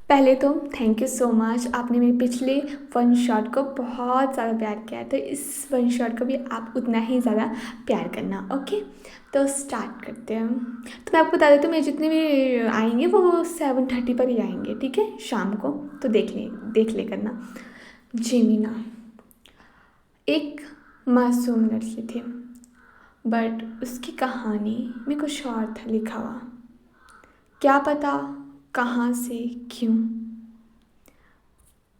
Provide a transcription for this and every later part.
पहले तो thank you so much, आपने मेरे पिछले वन शॉट को बहुत ज़्यादा प्यार किया है, तो इस वन शॉट को भी आप उतना ही ज़्यादा प्यार करना। ओके, तो स्टार्ट करते हैं। तो मैं आपको बता देती हूँ, मेरे जितने भी आएंगे वो 7:30 पर ही आएंगे, ठीक है, शाम को। तो देख ले करना। जेमिना एक मासूम लड़की थी, बट उसकी कहानी में कुछ और था लिखा हुआ। क्या पता कहाँ से क्यों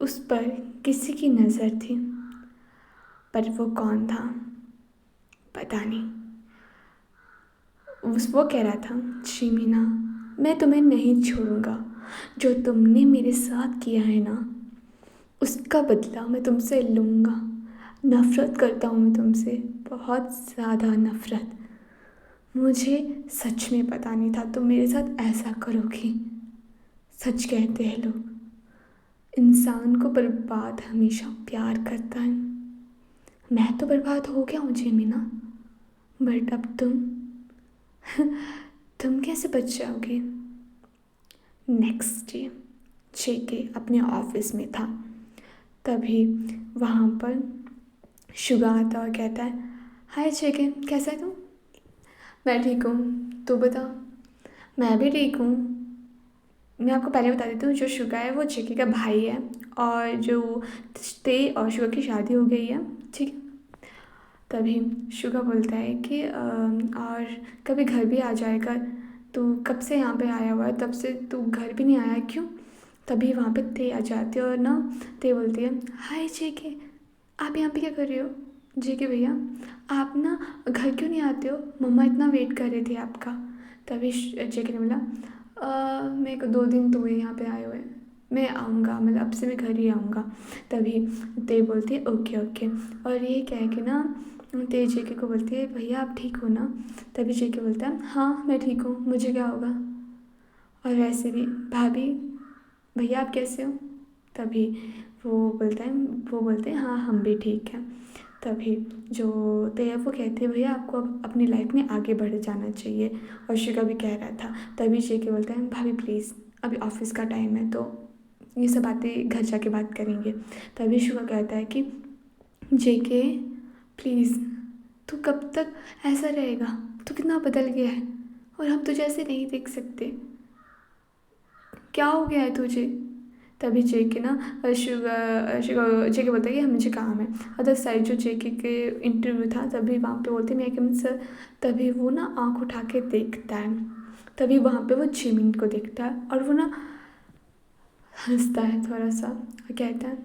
उस पर किसी की नज़र थी, पर वो कौन था पता नहीं। वो कह रहा था, शिमीना मैं तुम्हें नहीं छोड़ूंगा, जो तुमने मेरे साथ किया है ना उसका बदला मैं तुमसे लूँगा। नफ़रत करता हूँ मैं तुमसे, बहुत ज़्यादा नफ़रत। मुझे सच में पता नहीं था तुम मेरे साथ ऐसा करोगी। सच कहते हैं लोग, इंसान को बर्बाद हमेशा प्यार करता है। मैं तो बर्बाद हो गया हूँ जेमिना, बट अब तुम कैसे बच जाओगे। नेक्स्ट डे जेके अपने ऑफिस में था, तभी वहाँ पर शुगा आता और कहता है, हाय जेके, कैसा है तू। मैं ठीक हूँ, तू बता। मैं भी ठीक हूँ। मैं आपको पहले बता देती हूँ, जो शुगा है वो जेके का भाई है, और जो ते और शुगा की शादी हो गई है, ठीक है। तभी शुगा बोलता है कि और कभी घर भी आ जाएगा, तू कब से यहाँ पे आया हुआ है, तब से तू घर भी नहीं आया, क्यों। तभी वहाँ पे ते आ जाती है और ना ते बोलती है, हाय जेके, आप यहाँ पे क्या कर रहे हो। जेके भैया, आप ना घर क्यों नहीं आते हो, मम्मा इतना वेट कर रहे थे आपका। तभी जेके ने बोला, मेरे को 2 दिन तो हुए यहाँ पे आए हुए, मैं आऊँगा, मतलब अब से मैं घर ही आऊँगा। तभी ते बोलती है, ओके ओके। और ये क्या है कि ना ते जेके को बोलती है, भैया आप ठीक हो ना। तभी जेके बोलता है, हाँ मैं ठीक हूँ, मुझे क्या होगा। और वैसे भी भाभी, भैया आप कैसे हो। तभी वो बोलते हैं, हाँ हम भी ठीक हैं। तभी जो ते है वो कहते हैं, भैया आपको अब अपनी लाइफ में आगे बढ़ जाना चाहिए। और शिका भी कह रहा था। तभी जेके बोलते हैं, भाभी प्लीज़, अभी ऑफिस का टाइम है, तो ये सब बातें घर जाके बात करेंगे। तभी शिका कहता है कि जेके प्लीज़, तू कब तक ऐसा रहेगा, तू कितना बदल गया है, और हम तुझे ऐसे नहीं देख सकते, क्या हो गया है तुझे। तभी जेके ना जेके बोलता है कि मुझे काम है। अदर साइड जो जेके के इंटरव्यू था, तभी वहाँ पे बोलते हैं, मैं कि सर। तभी वो ना आँख उठा के देखता है, तभी वहाँ पे वो जिमिन को देखता है, और वो ना हंसता है थोड़ा सा और कहता है,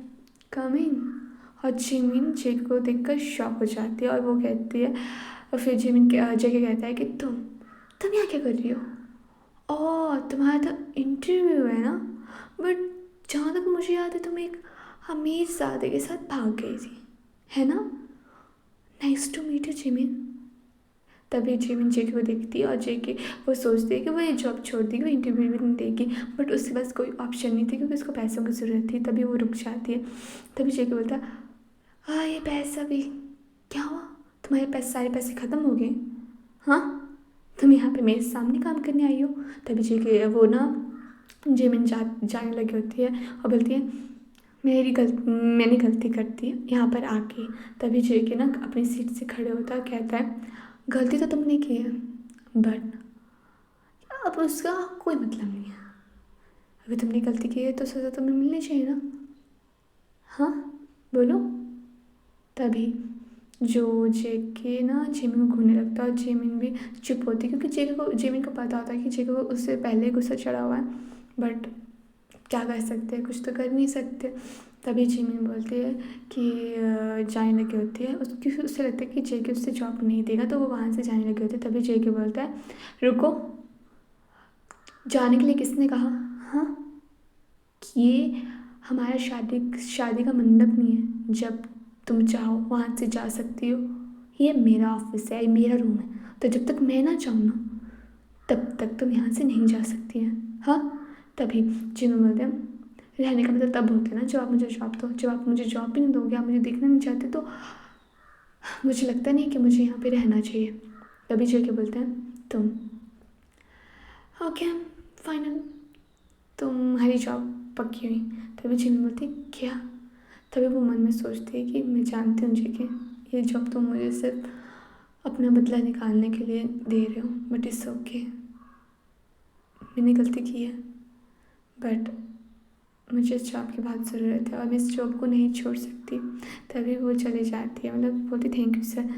कम इन। और जिमिन जेके को देखकर शॉक हो जाती है, और वो कहती है, और फिर जेके कहता है कि तुम यहाँ क्या कर रही हो। ओह, तुम्हारा तो इंटरव्यू है ना, बट जहाँ तक मुझे याद है तुम एक अमीर ज़ादे के साथ भाग गई थी, है ना। Nice to meet you Jimin. तभी जिमिन जेके को देखती है, और जेके वो सोचती है कि वो ये जॉब छोड़ देगी, वो इंटरव्यू भी नहीं देगी, बट उसके पास कोई ऑप्शन नहीं थी क्योंकि उसको पैसों की ज़रूरत थी। तभी वो रुक जाती है। तभी जेके बोलता है, हाँ ये पैसा भी क्या हुआ, तुम्हारे पैसे, सारे पैसे ख़त्म हो गए, हाँ तुम यहाँ पे मेरे सामने काम करने आई हो। तभी जेके वो ना जिमिन जाने लगी होती है और बोलती है, मैंने गलती कर दी यहाँ पर आके। तभी जेके ना अपनी सीट से खड़े होता है, कहता है, गलती तो तुमने की है, बट अब उसका कोई मतलब नहीं है। अगर तुमने गलती की है तो सज़ा तुम्हें मिलनी चाहिए ना, हाँ बोलो। तभी जो जेके ना जिमिन को घूरने लगता है, और जिमिन भी चुप होती है क्योंकि जिमिन को पता होता है कि जेके को उससे पहले ही गुस्सा चढ़ा हुआ है, बट क्या कर सकते हैं, कुछ तो कर नहीं सकते। तभी जिमिन बोलती है कि जाने लगी होती है, उसकी उससे लगता है कि जेके उससे जॉब नहीं देगा, तो वो वहाँ से जाने लगी होती है। तभी जेके बोलता है, रुको, जाने के लिए किसने कहा, हाँ ये हमारा शादी का मंडप नहीं है, जब तुम चाहो वहाँ से जा सकती हो, ये मेरा ऑफिस है, ये मेरा रूम है, तो जब तक मैं ना चाहूँ ना तब तक तुम यहाँ से नहीं जा सकती हैं, हाँ। तभी जिमिन बोलते हैं, रहने का मतलब तब होता है ना जब आप मुझे जॉब दो, जब आप मुझे जॉब भी नहीं दोगे, आप मुझे देखना नहीं चाहते, तो मुझे लगता नहीं कि मुझे यहाँ पे रहना चाहिए। तभी जेके बोलते हैं, तुम ओके फाइनल, तुम्हारी जॉब पकी हुई। तभी जिमिन बोलती क्या। तभी वो मन में सोचती है कि मैं जानती हूँ जेके, ये जॉब तुम मुझे सिर्फ अपना बदला निकालने के लिए दे रहे हो, बट इट्स ओके, मैंने गलती की है, बट मुझे इस जॉब की बहुत ज़रूरत है और मैं इस जॉब को नहीं छोड़ सकती। तभी वो चले जाती है, मतलब बोलती thank you sir.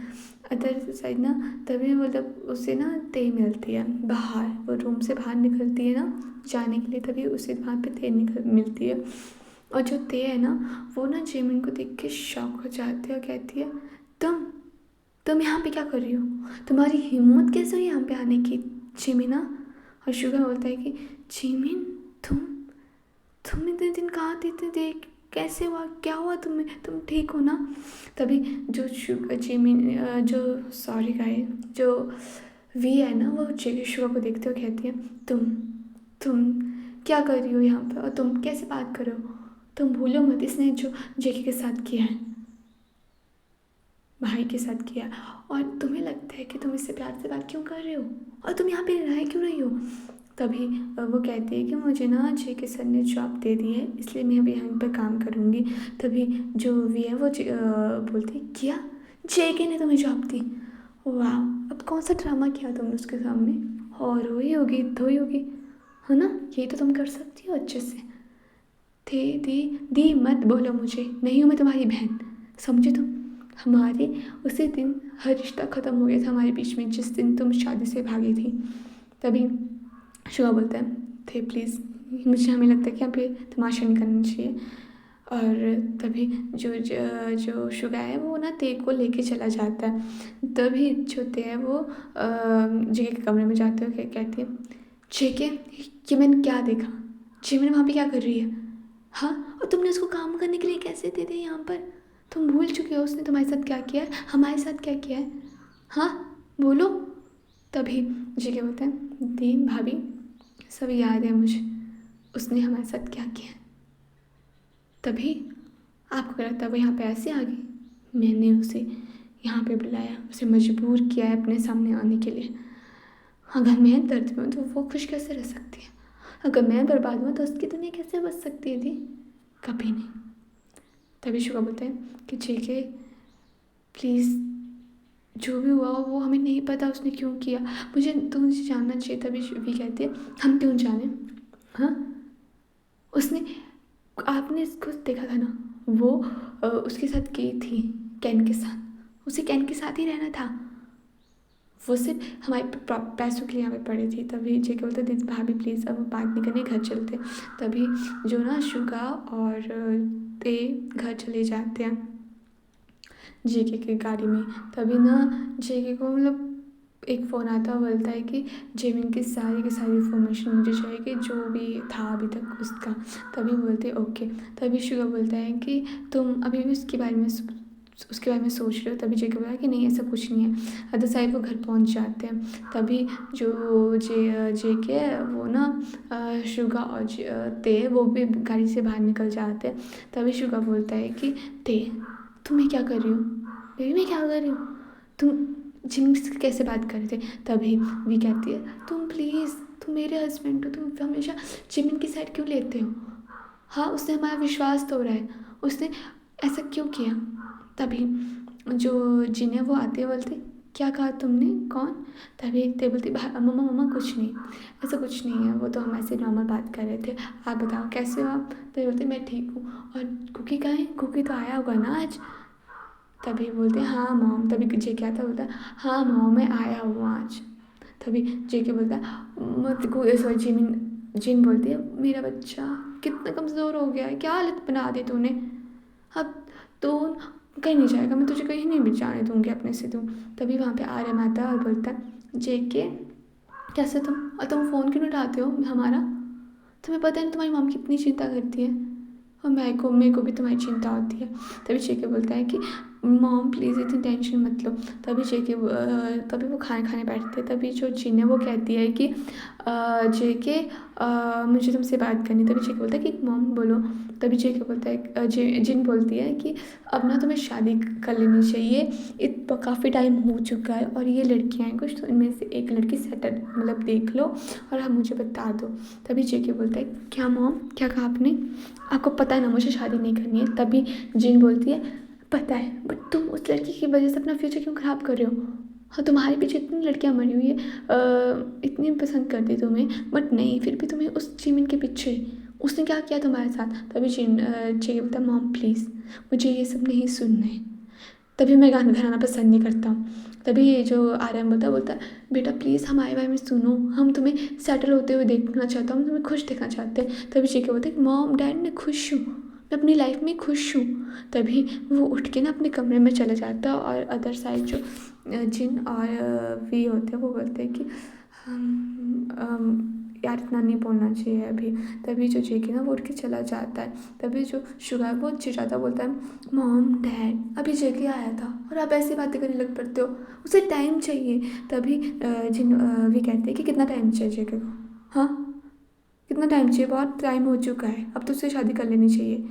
Other side ना, तभी मतलब उसे ना ते मिलती है बाहर, वो रूम से बाहर निकलती है ना जाने के लिए, तभी उसे वहाँ पे ते मिलती है। और जो ते है ना, वो ना जिमिन को देख के शॉक हो जाती है और कहती है तुम यहाँ पे क्या कर रही हो, तुम्हारी हिम्मत कैसे हुई यहाँ पे आने की जिमिना। और शुगा बोलता है कि जिमिन तुम इतने दिन कहाँ थे, इतने देर कैसे हुआ, क्या हुआ तुम्हें, तुम ठीक हो ना। तभी जो जिमिन जो सॉरी गाइस, जो वी है ना, वो शुगा को देखते हुए कहती है तुम क्या कर रही हो यहाँ पे, और तुम कैसे बात कर रहे हो, तुम भूलो मत इसने जो जेके के साथ किया है, भाई के साथ किया, और तुम्हें लगता है कि तुम इससे प्यार से बात क्यों कर रहे हो, और तुम यहाँ पे रह क्यों रही हो। तभी वो कहती है कि मुझे ना जेके सर ने जॉब दे दी है, इसलिए मैं अभी यहाँ पर काम करूँगी। तभी जो वी है वो बोलती क्या, जेके ने तुम्हें जॉब दी, वाह, अब कौन सा ड्रामा किया तुमने उसके सामने, और हुई होगी धोई होगी, है ना, ये तो तुम कर सकती हो अच्छे से। थे दी मत बोलो मुझे, नहीं हूँ मैं तुम्हारी बहन, समझे तुम। हमारे उसी दिन हर रिश्ता ख़त्म हो गया था हमारे बीच में, जिस दिन तुम शादी से भागी थी। तभी शुगा बोलता है थे प्लीज़, मुझे हमें लगता है कि यहाँ पे तमाशा नहीं करना चाहिए। और तभी जो शुगा है वो ना ते को लेके चला जाता है। तभी जो ते है वो जेके के कमरे में जाते हुए कहती है जेके, ये मैंने क्या देखा, जिमिन वहाँ पे क्या कर रही है, हाँ, और तुमने उसको काम करने के लिए कैसे दे दिया यहाँ पर, तुम भूल चुके हो उसने तुम्हारे साथ क्या किया है, हमारे साथ क्या किया है, हाँ बोलो। तभी जेके बोलते हैं दी भाभी सब याद है मुझे, उसने हमारे साथ क्या किया। तभी आपको क्या लगता है वो यहाँ पे ऐसे आ गई, मैंने उसे यहाँ पे बुलाया, उसे मजबूर किया है अपने सामने आने के लिए। अगर मैं दर्द में हूँ तो वो खुश कैसे रह सकती है, अगर मैं बर्बाद हूँ तो उसकी दुनिया कैसे बच सकती है दी, कभी नहीं। तभी शुगा बोलते हैं कि जेके प्लीज़, जो भी हुआ वो हमें नहीं पता उसने क्यों किया, मुझे जानना चाहिए। तभी भी कहते हैं हम क्यों जाने, हाँ, उसने, आपने इसको देखा था ना, वो उसके साथ गई थी कैन के साथ, उसे कैन के साथ ही रहना था, वो सिर्फ हमारे पैसों के लिए यहाँ पे पड़े थे। तभी जेके बोलते दीदी भाभी प्लीज़ अब बात नहीं करनी, घर चलते। तभी जो ना शुगा और ते घर चले जाते हैं जेके की गाड़ी में। तभी ना जेके को मतलब एक फ़ोन आता है, बोलता है कि जिमिन की सारी इन्फॉर्मेशन मुझे चाहिए कि जो भी था अभी तक उसका। तभी बोलते ओके। तभी शुगा बोलता है कि तुम अभी भी उसके बारे में सोच रहे हो। तभी जेके बोला कि नहीं ऐसा कुछ नहीं है। अदर साइड वो घर पहुंच जाते हैं। तभी जो जेके है वो ना शुगा और ते वो भी गाड़ी से बाहर निकल जाते हैं। तभी शुगा बोलता है कि ते तुम्हें क्या कर रही हो, बेबी मैं क्या कर रही हूँ, तुम जिम से कैसे बात कर रहे थे। तभी भी कहती है तुम प्लीज़, तुम मेरे हस्बैंड हो, तुम हमेशा जिमिन की साइड क्यों लेते हो, हाँ उसने हमारा विश्वास तोड़ा है, उसने ऐसा क्यों किया। तभी जो जिन है वो आते हैं, बोलते क्या कहा तुमने, कौन। तभी ते बोलती मम्मा मम्मा कुछ नहीं, ऐसा कुछ नहीं है, वो तो हम ऐसे नॉर्मल बात कर रहे थे, आप बताओ कैसे हो आप। तभी बोलते मैं ठीक हूँ, और कुकी कहाँ है, कुकी तो आया होगा ना आज। तभी बोलते हैं हाँ मॉम। तभी जे क्या था, बोलता है हाँ मॉम मैं आया हूँ आज। तभी जे के बोलता है मत को, सॉरी जिन बोलती है मेरा बच्चा कितना कमज़ोर हो गया है, क्या हालत बना दी तूने, अब तो कहीं नहीं जाएगा, मैं तुझे कहीं नहीं भी जाने दूँगी अपने से तू। तभी वहाँ पे आर्यन आता है और बोलता है जे के कैसे तुम, और तुम फ़ोन क्यों नहीं उठाते हो हमारा, तुम्हें पता है तुम्हारी मॉम कितनी चिंता करती है, और मेरे को भी तुम्हारी चिंता होती है। तभी जेके बोलता है कि मॉम प्लीज़ इतनी टेंशन मत लो। तभी वो खाना खाने बैठते, तभी जो जिन है वो कहती है कि जेके मुझे तुमसे बात करनी। तभी जेके बोलता है कि मॉम बोलो। तभी जेके बोलता है जिन बोलती है कि अब ना तुम्हें शादी कर लेनी चाहिए, काफ़ी टाइम हो चुका है और ये लड़कियाँ हैं कुछ, तो इनमें से एक लड़की सेटल मतलब देख लो और हम मुझे बता दो। तभी जेके बोलता है क्या मॉम, क्या कहा आपने? आपको पता है ना मुझे शादी नहीं करनी है। तभी जिन बोलती है पता है, बट तुम उस लड़की की वजह से अपना फ्यूचर क्यों ख़राब कर रहे हो? हाँ, तुम्हारे पीछे इतनी लड़कियां मरी हुई है, इतनी पसंद करती तुम्हें, बट नहीं फिर भी तुम्हें उस जिमिन के पीछे, उसने क्या किया तुम्हारे साथ? तभी जे बोलता मॉम प्लीज़ मुझे ये सब नहीं सुनना है। तभी मैं गाना गाना पसंद नहीं करता हूँ। तभी ये जो आर्यन बोलता है बेटा प्लीज़ हमारे बारे में सुनो, हम तुम्हें सेटल होते हुए देखना चाहता हूँ, हम तुम्हें खुश देखना चाहते हैं। तभी जेके बोलते हैं मॉम डैड मैं खुश हूँ, मैं अपनी लाइफ में खुश हूँ। तभी वो उठ के ना अपने कमरे में चले जाता है और अदर साइड जो जिन और वी होते हैं वो बोलते हैं कि यार इतना नहीं बोलना चाहिए अभी। तभी जो जेके ना वो उठ के चला जाता है। तभी जो शुगर वो चिढ़ाता बोलता है मॉम डैड अभी जेके आया था और आप ऐसी बातें करने लग पड़ते हो, उसे टाइम चाहिए। तभी जिन वी कहते हैं कि कितना टाइम चाहिए जेके को? हाँ, कितना टाइम चाहिए? बहुत टाइम हो चुका है, अब तो उससे शादी कर लेनी चाहिए।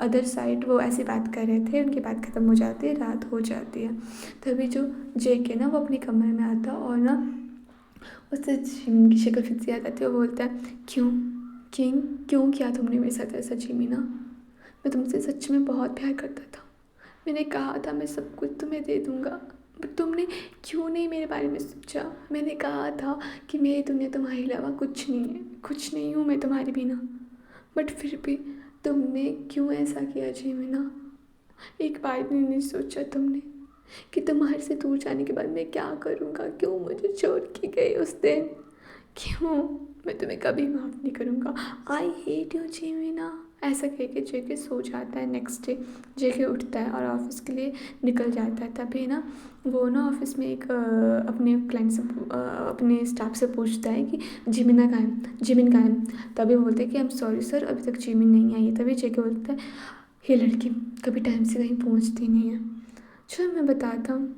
अदर साइड वो ऐसी बात कर रहे थे, उनकी बात ख़त्म हो जाती है, रात हो जाती है। तभी जो जेके ना वो अपने कमरे में आता और ना उससे जिम की शक्ल फिर से याद आती है। वो बोलता है क्यों किंग, क्यों किया तुमने मेरे साथ ऐसा जिमीना? मैं तुमसे सच में बहुत प्यार करता था, मैंने कहा था मैं सब कुछ तुम्हें दे दूँगा, बट तुमने क्यों नहीं मेरे बारे में सोचा? मैंने कहा था कि मेरी दुनिया तुम्हारे अलावा कुछ नहीं है, कुछ नहीं हूँ मैं तुम्हारे बिना, बट फिर भी तुमने क्यों ऐसा किया जिमीना? एक बार भी नहीं सोचा तुमने कि तुम्हारे से दूर जाने के बाद मैं क्या करूँगा? क्यों मुझे छोड़ के गए उस दिन? क्यों? मैं तुम्हें कभी माफ़ नहीं करूँगा। I hate you Jimina. ऐसा कह के जेके सो जाता है। नेक्स्ट डे जेके उठता है और ऑफिस के लिए निकल जाता है। तभी ना वो ना ऑफिस में एक अपने क्लाइंट से अपने स्टाफ से पूछता है कि जिमिना कहाँ है, जिमिन कहाँ है? तभी वो बोलते हैं कि आई एम सॉरी सर अभी तक जिमिन नहीं आई है। तभी जेके बोलता है ये लड़की कभी टाइम से कहीं पहुँचती नहीं है, चलो मैं बताता हूँ।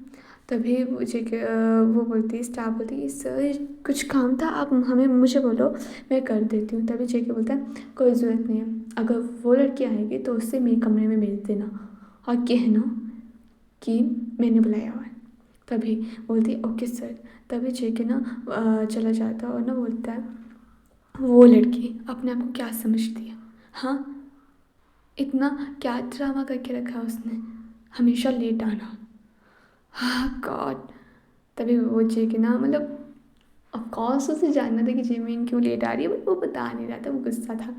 तभी वो जेके वो बोलती है, स्टाफ बोलती है सर कुछ काम था, आप हमें मुझे बोलो मैं कर देती हूँ। तभी जेके बोलता है कोई ज़रूरत नहीं है, अगर वो लड़की आएगी तो उससे मेरे कमरे में भेज देना और कहना कि मैंने बुलाया हुआ है। तभी बोलती है ओके सर। तभी जेके ना चला जाता है और ना बोलता है वो लड़की अपने आप को क्या समझती है? हाँ, इतना क्या ड्रामा करके रखा है उसने, हमेशा लेट आना। हाँ गॉड। तभी वो जेके ना मतलब ऑफकोर्स उसे जानना था कि जिमिन क्यों लेट आ रही है, बट वो बता नहीं रहा था, वो गुस्सा था।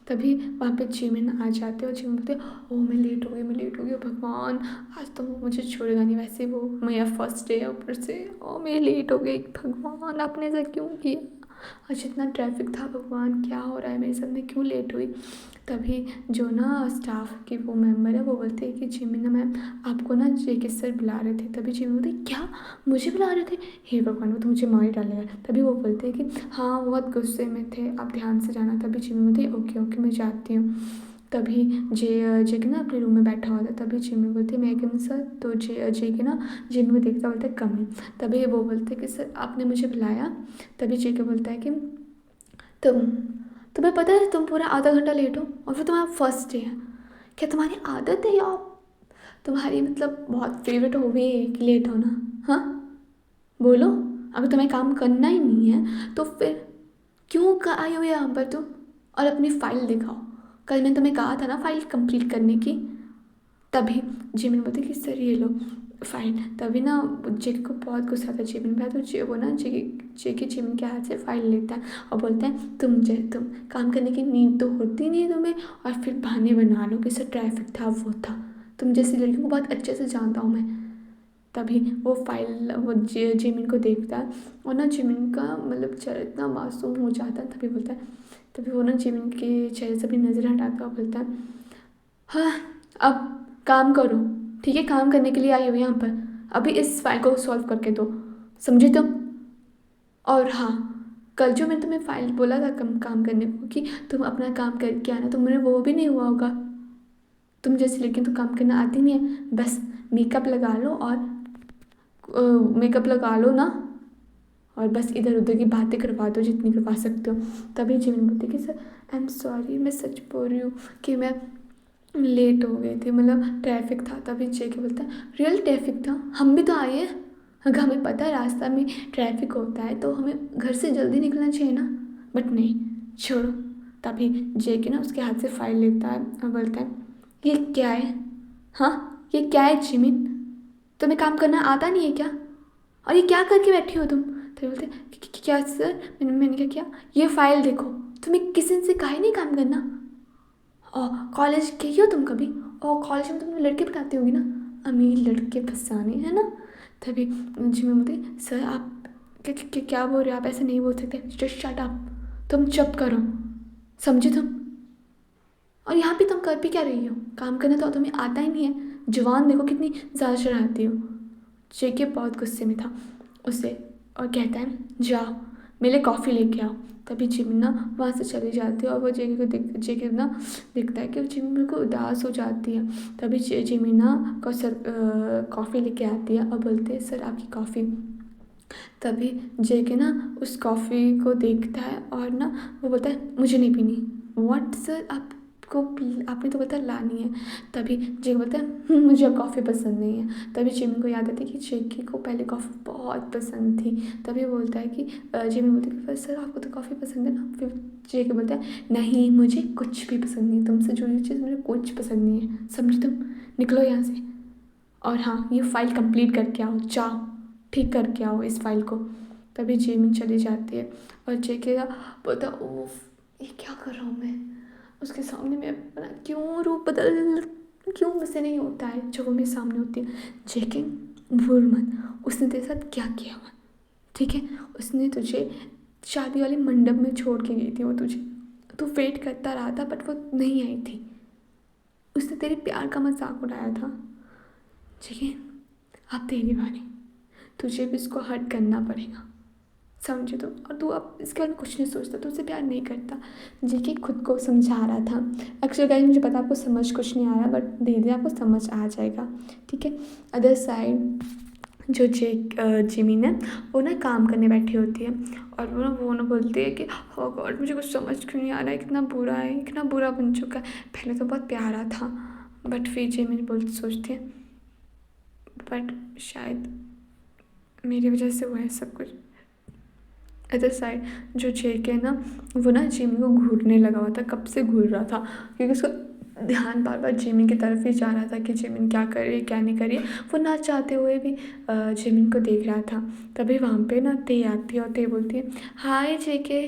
तभी वहाँ पे जिमिन आ जाते और जिमिन बोलते ओ मैं लेट हो गई, मैं लेट हो गई, भगवान आज तो वो मुझे छोड़ेगा नहीं, वैसे वो मेरा फर्स्ट डे है ऊपर से, ओ मैं लेट हो गई, भगवान आपने ऐसा क्यों किया? आज इतना ट्रैफिक था, भगवान क्या हो रहा है मेरे साथ, मैं क्यों लेट हुई? तभी जो ना स्टाफ की वो मेंबर है वो बोलते हैं कि जिमिना मैम आपको ना जेके सर बुला रहे थे। तभी जिमिन बोलते क्या मुझे बुला रहे थे? हे भगवान वो तो मुझे मार ही डालेगा। तभी वो बोलते हैं कि हाँ वो बहुत गुस्से में थे, आप ध्यान से जाना। तभी जिमिन बोलते ओके ओके मैं जाती हूँ। तभी जेके ना अपने रूम में बैठा हुआ था। तभी जिमिन बोलती मैं कम सर, तो जेके ना जिमिन को देखता बोलता है कम है। तभी वो बोलते कि सर आपने मुझे बुलाया? तभी जेके बोलता है कि तुम तुम्हें पता है तुम पूरा आधा घंटा लेट हो और फिर तुम्हारा फर्स्ट डे है, क्या तुम्हारी आदत है या तुम्हारी मतलब बहुत फेवरेट हॉबी है कि लेट होना? हाँ बोलो, अगर तुम्हें काम करना ही नहीं है तो फिर क्यों आई हो यहाँ पर तुम? और अपनी फाइल दिखाओ, कल मैंने तुम्हें कहा था ना फाइल कंप्लीट करने की। तभी जिमिन बोलते कि सर ये लो फाइल। तभी ना जेके को बहुत गुस्सा आता है जिमिन पे, तो वो ना जेके जिमिन के हाथ से फाइल लेता है और बोलता है तुम काम करने की नींद तो होती नहीं है तुम्हें, और फिर बहाने बना लो कि सर ट्रैफिक था वो था, तुम जैसी लड़की को बहुत अच्छे से जानता हूँ मैं। तभी वो फाइल वो जिमिन को देखता है और ना जिमिन का मतलब चेहरा इतना मासूम हो जाता है। तभी बोलता है, तभी वो ना जिमिन के चेहरे से अपनी नज़र हटाता और बोलता है हाँ अब काम करो, ठीक है काम करने के लिए आई हो यहाँ पर, अभी इस फाइल को सॉल्व करके दो, समझे तुम? और हाँ, कल जो मैंने तुम्हें फाइल बोला था कम काम करने को कि तुम अपना काम करके आना, तुमने वो भी नहीं हुआ होगा, तुम जैसी लड़की तो काम करना आती नहीं है, बस मेकअप लगा लो और मेकअप लगा लो ना, और बस इधर उधर की बातें करवा दो जितनी करवा सकते हो। तभी जिमिन बोलती कि सर आई एम सॉरी, मैं सच बोल रही हूँ कि मैं लेट हो गई थी, मतलब ट्रैफिक था। तभी जेके बोलता है रियल ट्रैफिक था, हम भी तो आए हैं, अगर हमें पता है रास्ता में ट्रैफिक होता है तो हमें घर से जल्दी निकलना चाहिए ना, बट नहीं, छोड़ो। तभी जेके ना उसके हाथ से फाइल लेता है और बोलता है ये क्या है, हाँ ये क्या है जिमिन, तुम्हें काम करना आता नहीं है क्या, और ये क्या करके बैठी हो तुम। तो बोलते क्या सर, मैंने क्या किया, ये फाइल देखो, तुम्हें किसी से कहा ही नहीं काम करना, और कॉलेज गई हो तुम कभी, और कॉलेज में तुमने लड़के पढ़ाती होगी ना, अमीर लड़के फंसाने है ना। तभी जिम्मे बोलती सर आप क्या बोल रहे हो, आप ऐसे नहीं बोल सकते, जस्ट शट अप, तुम चुप करो, समझे तुम, और यहाँ पे तुम कर भी क्या रही हो, काम करना तो तुम्हें आता ही नहीं है, जवान देखो कितनी ज़्यादा शरारती हो। जेके बहुत गुस्से में था उससे और कहता है जाओ मेरे लिए कॉफ़ी लेके आओ। तभी जिमी ना वहाँ से चली जाती है और वो जेके को जेके ना दिखता है कि जिमी बिल्कुल उदास हो जाती है। तभी जिमी ना को सर कॉफ़ी लेके आती है और बोलते हैं सर आपकी कॉफ़ी। तभी जेके ना उस कॉफ़ी को देखता है और ना वो बोलता है मुझे नहीं पीनी। व्हाट सर, आपने तो बताया लानी है। तभी जेके बोलता है मुझे कॉफ़ी पसंद नहीं है। तभी जिमी को याद आता है कि जेके को पहले कॉफ़ी बहुत पसंद थी। तभी बोलता है कि जिमी बोलता है कि पर सर आपको तो कॉफ़ी पसंद है ना। फिर जेके बोलता है नहीं मुझे कुछ भी पसंद नहीं है, तुमसे जुड़ी चीज़ मुझे कुछ पसंद नहीं है, समझी तुम, निकलो यहाँ से, और हाँ ये फाइल कंप्लीट करके आओ, जाओ ठीक करके आओ इस फाइल को। तभी जेमिन चली जाती है और जेके का बोलता ओफ ये क्या कर रहा हूँ मैं, उसके सामने मैं अपना क्यों रूप बदल, क्यों मुझसे नहीं होता है जो वो मेरे सामने होती है। जेके भूल मत उसने तेरे साथ क्या किया हुआ, ठीक है, उसने तुझे शादी वाले मंडप में छोड़ के गई थी वो तुझे, तू वेट करता रहा था बट वो नहीं आई थी, उसने तेरे प्यार का मजाक उड़ाया था। ठीक है अब तेरी बारी, तुझे भी इसको हर्ट करना पड़ेगा, समझे तो, और तू अब इसके बारे में कुछ नहीं सोचता, तू उसे प्यार नहीं करता। जेके खुद को समझा रहा था। एक्चुअली गाइस मुझे पता आपको समझ कुछ नहीं आ रहा बट धीरे धीरे आपको समझ आ जाएगा, ठीक है। अदर साइड जो जिमीन है वो ना काम करने बैठी होती है और वो ना बोलती है कि हो गॉड मुझे कुछ समझ क्यों नहीं आ रहा है, कितना बुरा है, कितना बुरा बन चुका है, पहले तो बहुत प्यारा था। बट फिर जिमीन बोलती सोचती है बट शायद मेरी वजह से हुआ है सब कुछ। अदर साइड जो जेके है ना वो ना जिमी को घूरने लगा हुआ था, कब से घूर रहा था क्योंकि उसका ध्यान बार बार जिमी की तरफ ही जा रहा था कि जिमिन क्या कर रही है क्या नहीं कर रही है, वो ना चाहते हुए भी जिमिन को देख रहा था। तभी वहाँ पे ना ते आती है और ते बोलती है हाय जेके।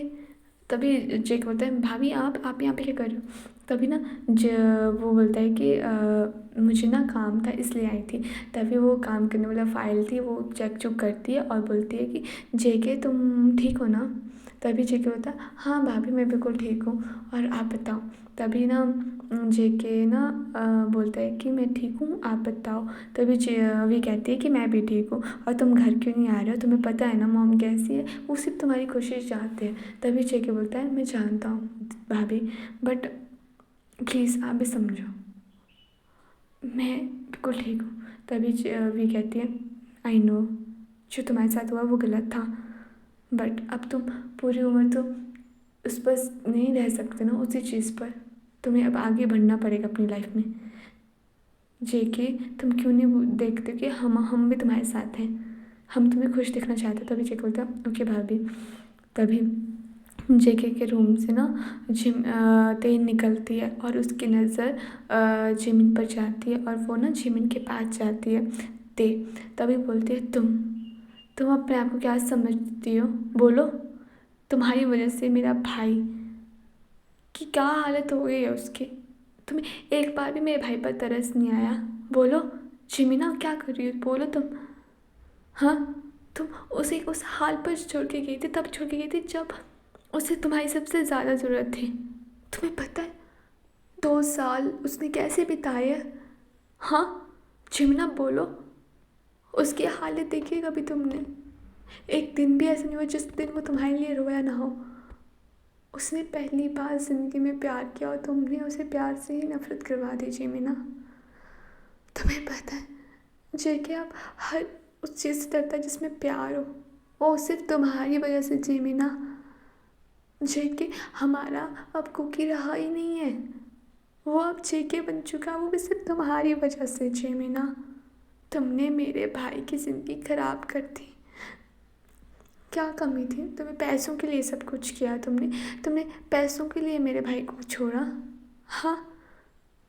तभी जेके बोलता है भाभी आप यहाँ पे क्या कर रहे हो। तभी ना वो बोलता है कि मुझे ना काम था इसलिए आई थी। तभी वो काम करने वाला फाइल थी वो चेक चुक करती है और बोलती है कि जेके तुम ठीक हो ना। तभी जेके बोलता है हाँ भाभी मैं बिल्कुल ठीक हूँ और आप बताओ। तभी ना जेके ना बोलता है कि मैं ठीक हूँ आप बताओ। तभी वी कहती है कि मैं भी ठीक हूँ और तुम घर क्यों नहीं आ रहे हो, तुम्हें पता है ना मॉम कैसी है, वो सिर्फ तुम्हारी खुशी चाहते हैं। तभी जेके बोलता है मैं जानता हूँ भाभी बट प्लीज़ आप भी समझो, मैं बिल्कुल ठीक हूँ। तभी वी कहती है आई नो जो तुम्हारे साथ हुआ वो गलत था बट अब तुम पूरी उम्र तो उस पर नहीं रह सकते ना, उसी चीज़ पर तुम्हें अब आगे बढ़ना पड़ेगा अपनी लाइफ में। जेके तुम क्यों नहीं देखते कि हम भी तुम्हारे साथ हैं, हम तुम्हें खुश दिखना चाहते हैं। तभी जेके बोलता ओके भाभी। तभी जेके के रूम से ना तेन निकलती है और उसकी नज़र जिमिन पर जाती है और वो ना जिमिन के पास जाती है ते। तभी बोलती है तुम अपने आप को क्या समझती हो, बोलो, तुम्हारी वजह से मेरा भाई की क्या हालत हो गई है उसकी, तुम्हें एक बार भी मेरे भाई पर तरस नहीं आया, बोलो जिमिना क्या कर रही हो, बोलो तुम, हाँ तुम उसे उस हाल पर छोड़ के गई थी, तब छोड़ के गई थी जब उसे तुम्हारी सबसे ज़्यादा ज़रूरत थी। तुम्हें पता है 2 साल उसने कैसे बिताए है, हाँ जिमिना बोलो, उसकी हालत देखी कभी तुमने, एक दिन भी ऐसा नहीं हुआ जिस दिन वो तुम्हारे लिए रोया ना हो। उसने पहली बार ज़िंदगी में प्यार किया और तुमने उसे प्यार से ही नफरत करवा दी जिमिना। तुम्हें पता है जेके आप हर उस चीज़ से डरता है जिसमें प्यार हो, वो सिर्फ तुम्हारी वजह से जेमिना। जेके हमारा अब कुकी रहा ही नहीं है, वो अब जेके बन चुका, वो भी सिर्फ तुम्हारी वजह से जेमिना। तुमने मेरे भाई की ज़िंदगी खराब कर दी। क्या कमी थी? तुम्हें पैसों के लिए सब कुछ किया तुमने। तुमने पैसों के लिए मेरे भाई को छोड़ा। हाँ,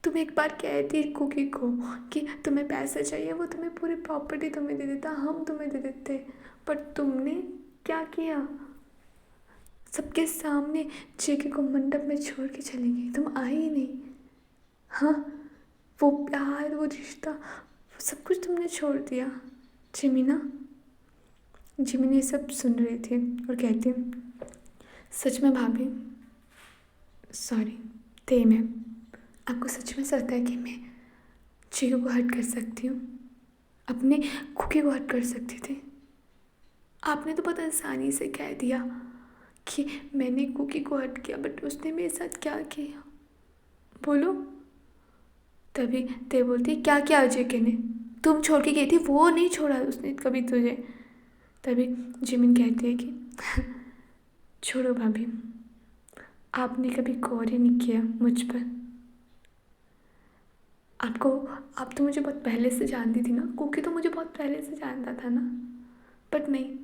तुम एक बार कहती कुकी को कि तुम्हें पैसा चाहिए, वो तुम्हें पूरी प्रॉपर्टी तुम्हें दे देता, हम तुम्हें दे देते। पर तुमने क्या किया? सबके सामने जेके को मंडप में छोड़ के चली गई, तुम आई ही नहीं। हाँ, वो प्यार, वो रिश्ता, वो सब कुछ तुमने छोड़ दिया जिमीना। जिमीना ये सब सुन रही थी और कहती, सच में भाभी, सॉरी थे मैं, आपको सच में लगता है कि मैं चीकू को हर्ट कर सकती हूँ, अपने कुकी को हर्ट कर सकती थी? आपने तो बहुत आसानी से कह दिया कि मैंने कुकी को हर्ट किया, बट उसने मेरे साथ क्या किया बोलो? तभी ते बोलती, क्या किया अजय के ने? तुम छोड़ के गई थी, वो नहीं छोड़ा उसने कभी तुझे। तभी जिमिन कहती है कि छोड़ो भाभी, आपने कभी गौर ही नहीं किया मुझ पर। आप तो मुझे बहुत पहले से जानती थी ना, कुकी तो मुझे बहुत पहले से जानता था ना। बट नहीं,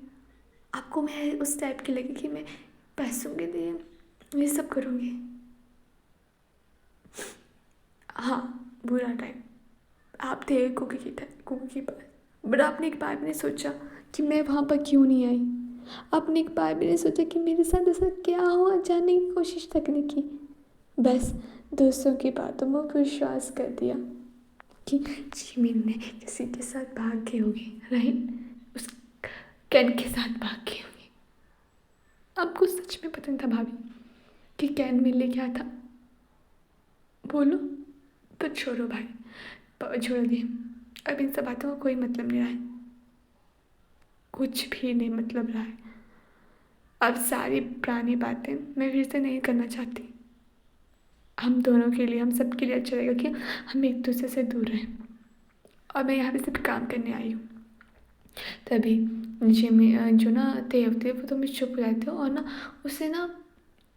आपको मैं उस टाइप की लगी कि मैं पैसों के लिए ये सब करूँगी। हाँ, बुरा टाइम आप थे कुकी के पास, बट आपने एक बार भी नहीं सोचा कि मैं वहाँ पर क्यों नहीं आई। आपने एक बार भी नहीं सोचा कि मेरे साथ ऐसा क्या हुआ, जानने की कोशिश तक नहीं की। बस दोस्तों की बातों में विश्वास कर दिया कि जिमिन ने किसी के साथ भाग गई होगी, राइट? उस कैन के साथ भाग गई होगी। आपको सच में पता नहीं था भाभी कि कैन मिलने क्या था? बोलो। तो छोड़ो भाई, छोड़ दिए, अब इन सब बातों का कोई मतलब नहीं रहा है, कुछ भी नहीं मतलब रहा है। अब सारी पुरानी बातें मैं फिर से नहीं करना चाहती। हम दोनों के लिए, हम सब के लिए अच्छा रहेगा कि हम एक दूसरे से दूर रहें। और मैं यहाँ पे सिर्फ काम करने आई हूँ। तभी जिमी जो ना देव थे वो तो मुझे चुप हो जाते, और ना उसे ना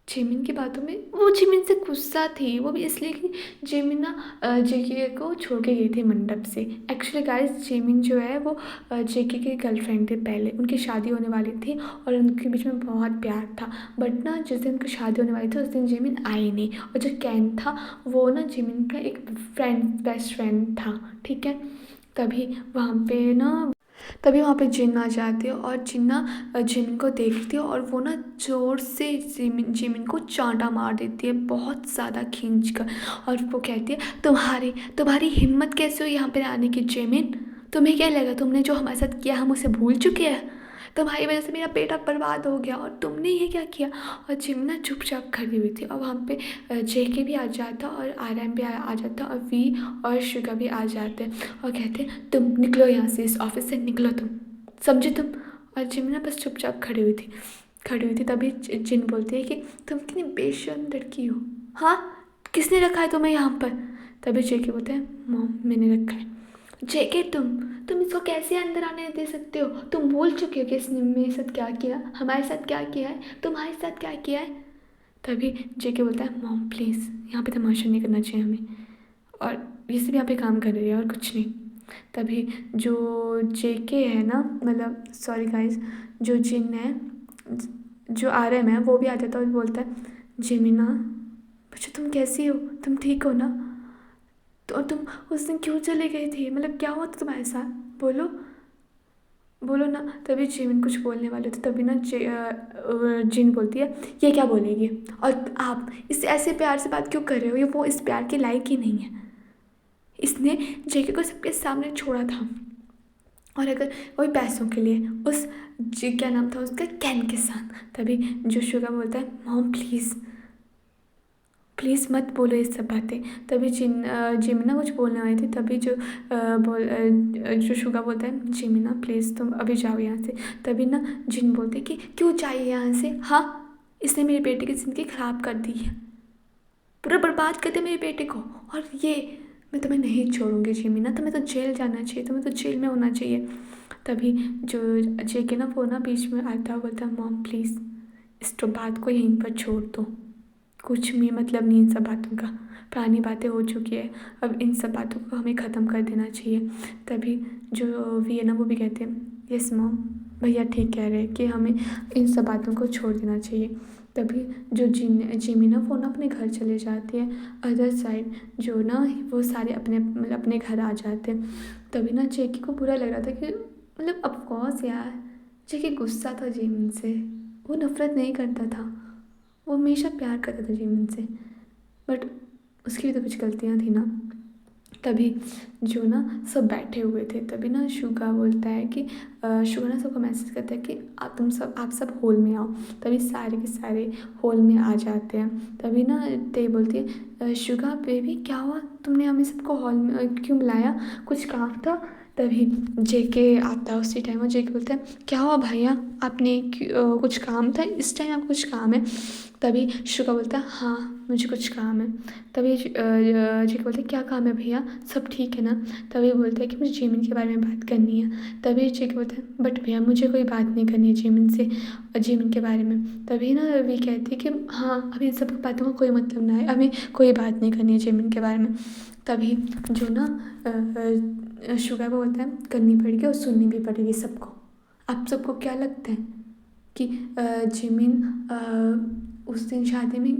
जिमिन की बातों में, वो जिमिन से गुस्सा थी, वो भी इसलिए कि जिमिन ना जेके को छोड़ के गई थी मंडप से। एक्चुअली गाइस, जिमिन जो है वो जेके की गर्लफ्रेंड थे पहले, उनकी शादी होने वाली थी और उनके बीच में बहुत प्यार था। बट ना जिस दिन उनकी शादी होने वाली थी उस दिन जिमिन आई नहीं, और जो कैन था वो ना जिमिन का एक बेस्ट फ्रेंड था, ठीक है। तभी वहाँ पे जिन आ जाती है और जिन ना जिमिन को देखती है और वो ना जोर से जिमिन को चांटा मार देती है, बहुत ज़्यादा खींच कर। और वो कहती है, तुम्हारी हिम्मत कैसे हो यहाँ पे आने की जिमिन? तुम्हें क्या लगा तुमने जो हमारे साथ किया हम उसे भूल चुके हैं? तुम्हारी वजह से मेरा बेटा बर्बाद हो गया और तुमने ये क्या किया? और जिमिन ना चुपचाप खड़ी हुई थी, और वहाँ पे जेके भी आ जाता और आरएम भी आ जाता और वी और शुगा भी आ जाते और कहते, तुम निकलो यहाँ से, इस ऑफिस से निकलो, तुम समझे तुम? और जिमिन ना बस चुपचाप खड़ी हुई थी। तभी जिन बोलती है कि तुम कितनी बेशर्म लड़की हो, हाँ, किसने रखा है तुम्हें यहाँ पर? तभी जेके बोलते हैं, मॉम मैंने रखा है। जेके तुम इसको कैसे अंदर आने दे सकते हो? तुम भूल चुके हो कि इसने मेरे साथ क्या किया, हमारे साथ क्या किया है, तुम्हारे साथ क्या किया है? तभी जेके बोलता है, मॉम प्लीज़ यहाँ पे तमाशा नहीं करना चाहिए हमें, और ये सब यहाँ पे काम कर रही है और कुछ नहीं। तभी जो जेके है ना, मतलब सॉरी गाइस, जो जिन है, जो आरएम है, वो भी आ जाता है और बोलता है, जिमिना बच्चों तुम कैसी हो, तुम ठीक हो ना? तो तुम उस दिन क्यों चले गई थी, मतलब क्या हुआ था तुम्हारे साथ, बोलो बोलो ना। तभी जिमिन कुछ बोलने वाले थे, तभी ना जिन बोलती है, ये क्या बोलेगी, और आप इस ऐसे प्यार से बात क्यों कर रहे हो, ये वो इस प्यार के लायक ही नहीं है, इसने जेके को सबके सामने छोड़ा था, और अगर वही पैसों के लिए उस जी क्या नाम था उसका, कैन के साथ। तभी जो शुगा बोलता है, मॉम प्लीज़ प्लीज़ मत बोलो ये सब बातें। तभी जिमिना कुछ बोलने वाली थी, तभी जो शुगा बोलता है, जिमिना प्लीज़ तुम अभी जाओ यहाँ से। तभी ना जिन बोलते कि क्यों चाहिए यहाँ से, हाँ, इसने मेरे बेटे की ज़िंदगी ख़राब कर दी है, पूरा बर्बाद कर दिया मेरे बेटे को, और ये मैं तुम्हें नहीं छोड़ूंगी जिमी ना, तुम्हें तो जेल जाना चाहिए, तुम्हें तो जेल में होना चाहिए। तभी जो जेके ना वो ना बीच में आता है, बोलता है मॉम प्लीज़ इस तो बात को यहीं पर छोड़ दो, कुछ भी मतलब नहीं इन सब बातों का, पुरानी बातें हो चुकी है, अब इन सब बातों को हमें ख़त्म कर देना चाहिए। तभी जो वी है ना वो भी कहते हैं यस मॉम, भैया ठीक कह रहे हैं कि हमें इन सब बातों को छोड़ देना चाहिए। तभी जो जिमी ना वो ना अपने घर चले जाती है, अदर साइड जो ना वो सारे अपने मतलब अपने घर आ जाते हैं। तभी ना जेकी को बुरा लग रहा था कि मतलब ऑफकोर्स यार, जेकी गुस्सा था जिमिन से, वो नफरत नहीं करता था, वो हमेशा प्यार करता था जिमिन से, बट उसकी भी तो कुछ गलतियाँ थी ना। तभी जो ना सब बैठे हुए थे, तभी ना शुगा बोलता है कि शुगा ना सबको मैसेज करता है कि आप सब हॉल में आओ। तभी सारे के सारे हॉल में आ जाते हैं। तभी ना ते बोलती है शुगा बेबी क्या हुआ, तुमने हमें सबको हॉल में क्यों बुलाया, कुछ काम था। तभी जेके आता है उसी टाइम, और जेके बोलता है क्या हुआ भैया, आपने कुछ काम था, इस टाइम आपको कुछ काम है। तभी शुगा बोलता है हाँ मुझे कुछ काम है। तभी जेके बोलते हैं क्या काम है भैया, सब ठीक है ना। तभी बोलते हैं कि मुझे जिमिन के बारे में बात करनी है। तभी जेके बोलते हैं बट भैया मुझे कोई बात नहीं करनी है जिमिन से, जिमिन के बारे में। तभी ना वी कहती है कि हाँ अभी इन सब बातों का कोई मतलब ना है, हमें कोई बात नहीं करनी है जिमिन के बारे में। तभी जो ना शुगा को बोलता है करनी पड़ेगी और सुननी भी पड़ेगी सबको। आप सबको क्या लगता है कि जिमिन उस दिन शादी में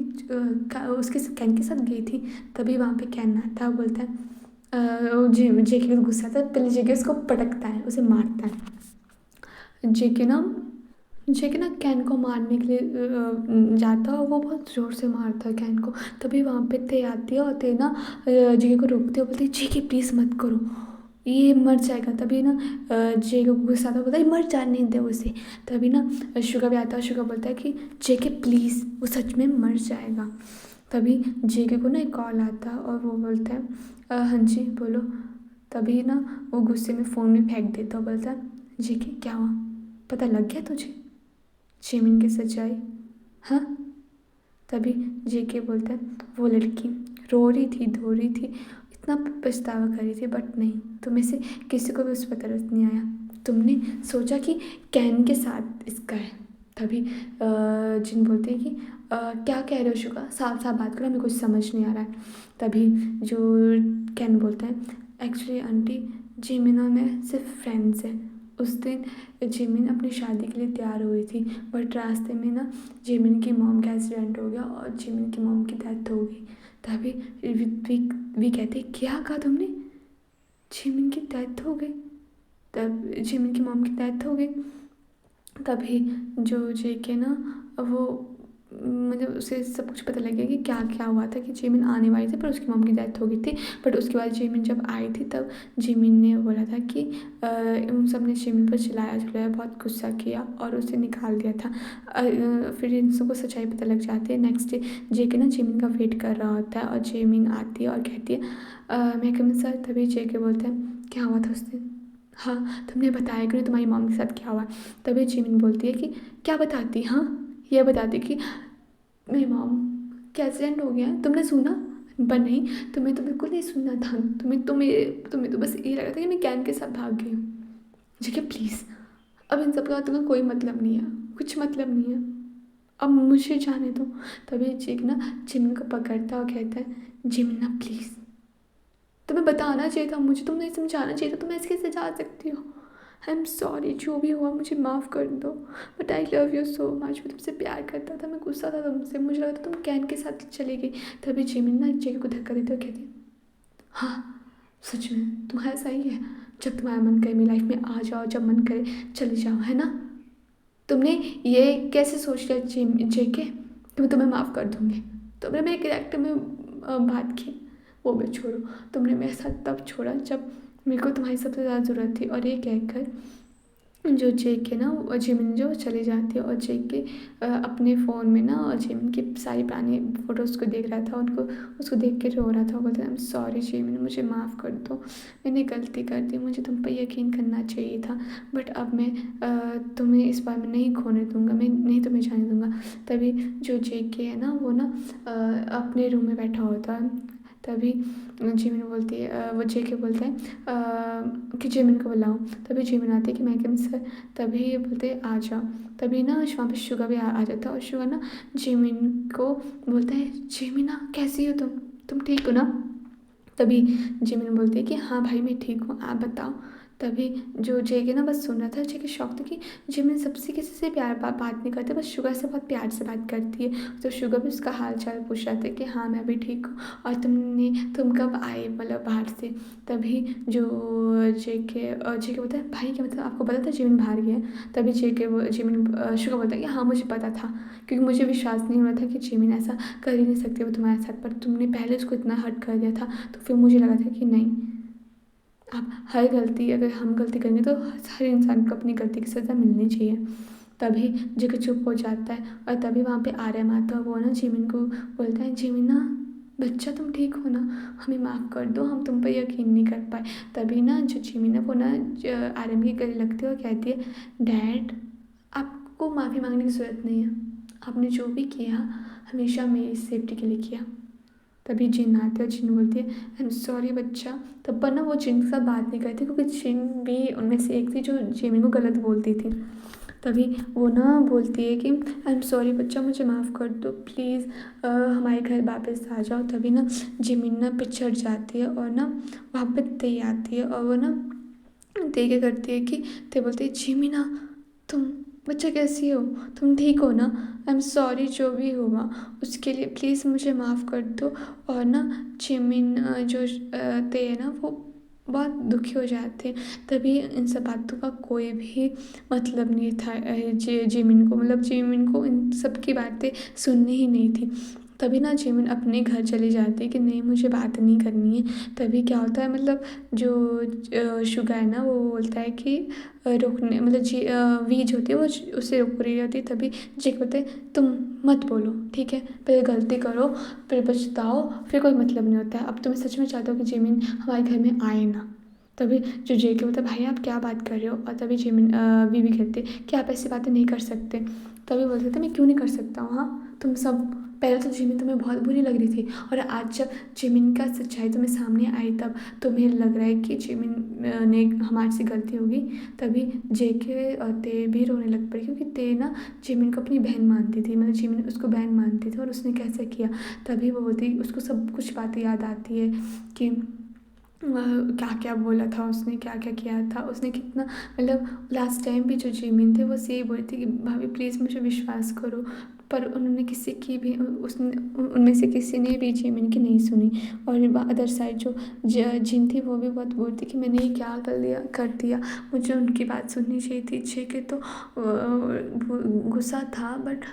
उसके कैन के साथ गई थी। तभी वहाँ पे कैन आता है, बोलता है जेके को गुस्सा आता है, पहले जेके उसको पटकता है, उसे मारता है। जेके ना कैन को मारने के लिए जाता है और वो बहुत ज़ोर से मारता है कैन को। तभी वहाँ पे ते आती है और ते ना जेके को रोकती है, बोलती है जेके प्लीज़ मत करो, ये मर जाएगा। तभी ना जेके को गुस्सा आता है, बोलता है मर जाने दे उसे। तभी ना शुगा भी आता है, शुगा बोलता है कि जेके प्लीज़ वो सच में मर जाएगा। तभी जेके को ना एक कॉल आता है और वो बोलता है हाँ जी बोलो। तभी ना वो गुस्से में फ़ोन भी फेंक देता है, बोलता है जेके क्या हुआ, पता लग गया तुझे जिमिन की सच्चाई, हाँ। तभी जेके बोलता है वो लड़की रो रही थी, धो रही थी, इतना पछतावा कर रही थी, बट नहीं तुम्हें से किसी को भी उस पर तरस नहीं आया, तुमने सोचा कि कैन के साथ इसका है। तभी जिन बोलते हैं कि क्या कह रहे हो शुगा, साफ साफ बात करो, हमें कुछ समझ नहीं आ रहा है। तभी जो कैन बोलता है एक्चुअली आंटी जिमिन और मैं सिर्फ फ्रेंड्स हैं, उस दिन जिमिन अपनी शादी के लिए तैयार हुई थी, बट रास्ते में ना जिमिन की मॉम का एक्सीडेंट हो गया और जिमिन की मॉम की डेथ हो गई। तभी वी कहते क्या कहा तुमने, जिमिन की डेथ हो गई, तब जिमिन की मॉम की डेथ हो गई। तभी जो जेके ना वो मतलब उसे सब कुछ पता लग गया कि क्या क्या हुआ था, कि जिमिन आने वाली थी पर उसकी मॉम की डेथ हो गई थी। बट उसके बाद जिमिन जब आई थी तब जिमिन ने बोला था कि उन सब ने जिमिन पर चिल्लाया चिल्लाया, बहुत गुस्सा किया और उसे निकाल दिया था। फिर इन सबको सच्चाई पता लग जाती है। नेक्स्ट डे जेके ना जिमिन का वेट कर रहा होता है और जिमिन आती है और कहती है मैं कम सर। तभी जेके बोलता है क्या हुआ था उस दिन, हाँ तुमने बताया कि तुम्हारी मॉम के साथ क्या हुआ। तभी जिमिन बोलती है कि क्या बताती, हाँ यह बताती कि मेरी मॉम का एक्सीडेंट हो गया, तुमने सुना, पर नहीं तुम्हें तो बिल्कुल नहीं सुनना था, तुम्हें तो बस ये लगा था कि मैं कैन के साथ भाग गई हूँ। ठीक है प्लीज़, अब इन सब का तुम्हें कोई मतलब नहीं है, कुछ मतलब नहीं है, अब मुझे जाने दो। तभी जेक ना जिमिन को पकड़ता और कहता है जिमिन ना प्लीज़, तुम्हें बताना चाहिए था मुझे, तुमने समझाना चाहिए था, तुम ऐसे कैसे जा सकती हो। आई एम सॉरी, जो भी हुआ मुझे माफ़ कर दो, but I love you so much, मैं तुमसे प्यार करता था, मैं गुस्सा था तुमसे, मुझे लगा था तुम कैन के साथ चली गई। तभी जिमिन ना जेके को धक्का देते हुए कहती है हाँ सच में तुम्हारा सही है, जब तुम्हारा मन करे मेरी लाइफ में आ जाओ, जब मन करे चले जाओ, है ना। तुमने ये कैसे सोच लिया जेके कि मैं तुम्हें माफ़ कर दूँगी, तुमने मेरे कैरेक्टर में बात की, वो भी छोड़ो, तुमने मेरे साथ तब छोड़ा जब मेरे को तुम्हारी सबसे ज़्यादा ज़रूरत थी। और ये कहकर जो जेके ना जिमिन जो चली जाती है और जेके अपने फ़ोन में ना जिमिन की सारी पुरानी फ़ोटोज़ को देख रहा था, उनको उसको देख के रो रहा था, बोलता आई एम सॉरी जिमिन, मुझे माफ़ कर दो, मैंने गलती कर दी, मुझे तुम पर यकीन करना चाहिए था, बट अब मैं तुम्हें इस बार में नहीं खोने दूंगा, मैं नहीं तुम्हें जाने दूंगा। तभी जो जेके है ना वो ना अपने रूम में बैठा होता है। तभी जिमिन बोलती है वो जेके बोलता है कि जिमिन को बुलाऊं। तभी जिमिन आती है कि मैं सर। तभी ये बोलते हैं आ जाओ। तभी ना वहाँ पे शुगा भी आ जाता है और शुगा ना जिमिन को बोलता है जिमिना कैसी हो तुम ठीक हो ना। तभी जिमिन बोलती है कि हाँ भाई मैं ठीक हूँ आप बताओ। तभी जो जेके ना बस सुन रहा था, जेके शौक था कि जिमिन सबसे किसी से बात नहीं करते, बस शुगर से बहुत प्यार से बात करती है। तो शुगर भी उसका हाल चाल पूछ रहा था कि हाँ मैं भी ठीक हूँ और तुम कब आए मतलब बाहर से। तभी जो जेके बोलता है भाई क्या मतलब आपको पता था जिमिन बाहर गया है। तभी जिमिन शुगर बोलता है कि हाँ मुझे पता था, क्योंकि मुझे विश्वास नहीं हो रहा था कि जिमिन ऐसा कर ही नहीं सकती वो तुम्हारे साथ, पर तुमने पहले उसको इतना हर्ट कर दिया था तो फिर मुझे लगा था कि नहीं, आप हर गलती अगर हम गलती करेंगे तो हर इंसान को अपनी गलती की सज़ा मिलनी चाहिए। तभी जगह चुप हो जाता है और तभी वहाँ पे आर्यन आता है। वो ना जिमिन को बोलता है जिमिना बच्चा तुम ठीक हो ना, हमें माफ़ कर दो, हम तुम पर यकीन नहीं कर पाए। तभी ना जो जिमिन है वो ना आर्यन की गले लगती है और कहती है डैड आपको माफ़ी मांगने की ज़रूरत नहीं है, आपने जो भी किया हमेशा मेरी सेफ्टी के लिए किया। तभी जिन आते हैं, जिन बोलती है आई एम सॉरी बच्चा। तब पर ना वो जिन के साथ बात नहीं करती क्योंकि जिन भी उनमें से एक थी जो जिमिन को गलत बोलती थी। तभी वो ना बोलती है कि आई एम सॉरी बच्चा मुझे माफ़ कर दो प्लीज़, हमारे घर वापस आ जाओ। तभी ना जिमिन ना पिछड़ जाती है और ना वहाँ पे ते आती है और वो ना ते क्या करती है कि ते बोलती है जिमिना तुम बच्चा कैसी हो, तुम ठीक हो ना, आई एम सॉरी जो भी हुआ उसके लिए प्लीज़ मुझे माफ़ कर दो। और ना जिमिन जो ते है ना वो बहुत दुखी हो जाते हैं। तभी इन सब बातों का कोई भी मतलब नहीं था जिमिन को, मतलब जिमिन को इन सब की बातें सुननी ही नहीं थी। तभी ना जिमिन अपने घर चली जाती है कि नहीं मुझे बात नहीं करनी है। तभी क्या होता है मतलब जो शुगा है ना वो बोलता है कि रोकने मतलब वी जो होती है वो उसे रोक रही होती है। तभी जेक बोलते हैं तुम मत बोलो ठीक है, पहले गलती करो फिर पछताओ, फिर कोई मतलब नहीं होता है। अब तुम्हें सच में चाहते हो कि जिमिन हमारे घर में आए ना। तभी जो जेके बोलता है भाई आप क्या बात कर रहे हो। और तभी जिमिन वी कहते कि आप ऐसी बातें नहीं कर सकते। तभी बोलते थे मैं क्यों नहीं कर सकता हूँ, हाँ तुम सब पहले तो जिमिन तुम्हें बहुत बुरी लग रही थी और आज जब जिमिन का सच्चाई तुम्हें सामने आई तब तुम्हें लग रहा है कि जिमिन ने हमारे से गलती होगी। तभी जेके और ते भी रोने लग पड़े क्योंकि ते ना जिमिन को अपनी बहन मानती थी, मतलब जिमिन उसको बहन मानती थी और उसने कैसे किया। तभी वो बोलती उसको सब कुछ बातें याद आती है कि क्या क्या बोला था उसने, क्या क्या किया था उसने, कितना मतलब लास्ट टाइम भी जो जिमिन थे वो यही बोली थी कि भाभी प्लीज़ मुझे विश्वास करो। पर उन्होंने किसी की भी उसने उनमें से किसी ने भी जिमिन की नहीं सुनी। और अदर साइड जो जिन थी वो भी बहुत बोलती कि मैंने ये क्या कर दिया, मुझे उनकी बात सुननी चाहिए थी। के तो गुस्सा था बट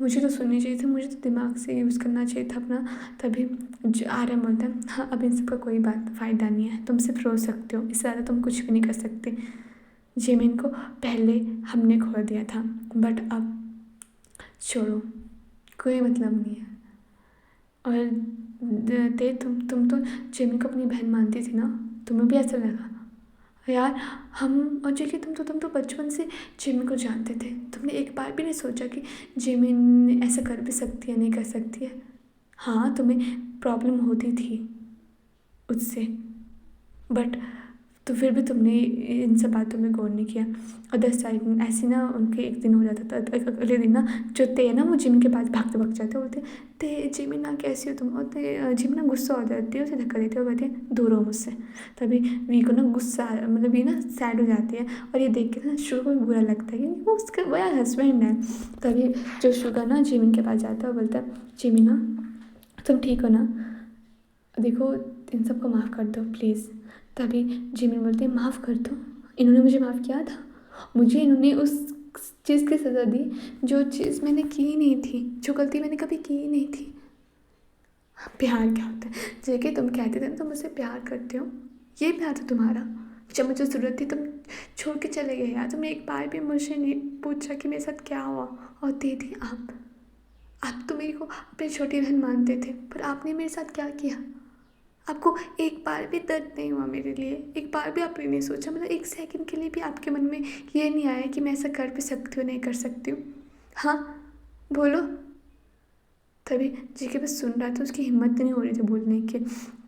मुझे तो सुननी चाहिए थी, मुझे तो दिमाग से यूज़ करना चाहिए था अपना। तभी आर्यन बोलता है हाँ अब इन सबका कोई बात फ़ायदा नहीं है, तुम सिर्फ रो सकते हो, इससे ज़्यादा तुम कुछ भी नहीं कर सकते। जिमिन को पहले हमने खो दिया था बट अब छोड़ो, कोई मतलब नहीं है। और तुम तो जिमिन को अपनी बहन मानती थी ना, तुम्हें भी ऐसा लगा यार। हम और जेके तुम तो बचपन से जिमिन को जानते थे, तुमने एक बार भी नहीं सोचा कि जिमिन ऐसा कर भी सकती है नहीं कर सकती है। हाँ तुम्हें प्रॉब्लम होती थी उससे बट तो फिर भी तुमने इन सब बातों में गौर नहीं किया। अदर साइड ऐसे ना उनके एक दिन हो जाता था, अगले दिन ना जो ते है ना वो जिमिन के पास भागते भाग जाते बोलते ते जिमिन ना कैसी हो तुम, और जिमिन ना गुस्सा हो जाती है उसे धक्का देते हुए कहते हैं दूर हो मुझसे। तभी वी को ना गुस्सा मतलब वी ना सैड हो जाती है और ये देख के ना शुगर को भी बुरा लगता है क्योंकि वो उसका बड़ा हस्बैंड है। तभी जो शुगर ना जिमिन के पास जाता है और बोलता है जिमिन ना तुम ठीक हो ना, देखो इन सबको माफ़ कर दो प्लीज़। तभी जिमिन बोलते हैं माफ़ कर दो, इन्होंने मुझे माफ़ किया था, मुझे इन्होंने उस चीज़ की सज़ा दी जो चीज़ मैंने की ही नहीं थी, जो गलती मैंने कभी की ही नहीं थी। प्यार क्या होता है जेके, तुम कहते थे ना तुम मुझसे प्यार करते हो, ये प्यार था तुम्हारा। जब मुझे ज़रूरत थी तुम छोड़ के चले गए यार, तुमने एक बार भी मुझे नहीं पूछा कि मेरे साथ क्या हुआ। और दीदी आप तो मेरे को अपनी छोटी बहन मानते थे पर आपने मेरे साथ क्या किया, आपको एक बार भी दर्द नहीं हुआ मेरे लिए, एक बार भी आपने नहीं सोचा, मतलब एक सेकंड के लिए भी आपके मन में ये नहीं आया कि मैं ऐसा कर भी सकती हूँ नहीं कर सकती हूँ। हाँ बोलो। तभी जेके बस सुन रहा था, उसकी हिम्मत नहीं हो रही थी बोलने की।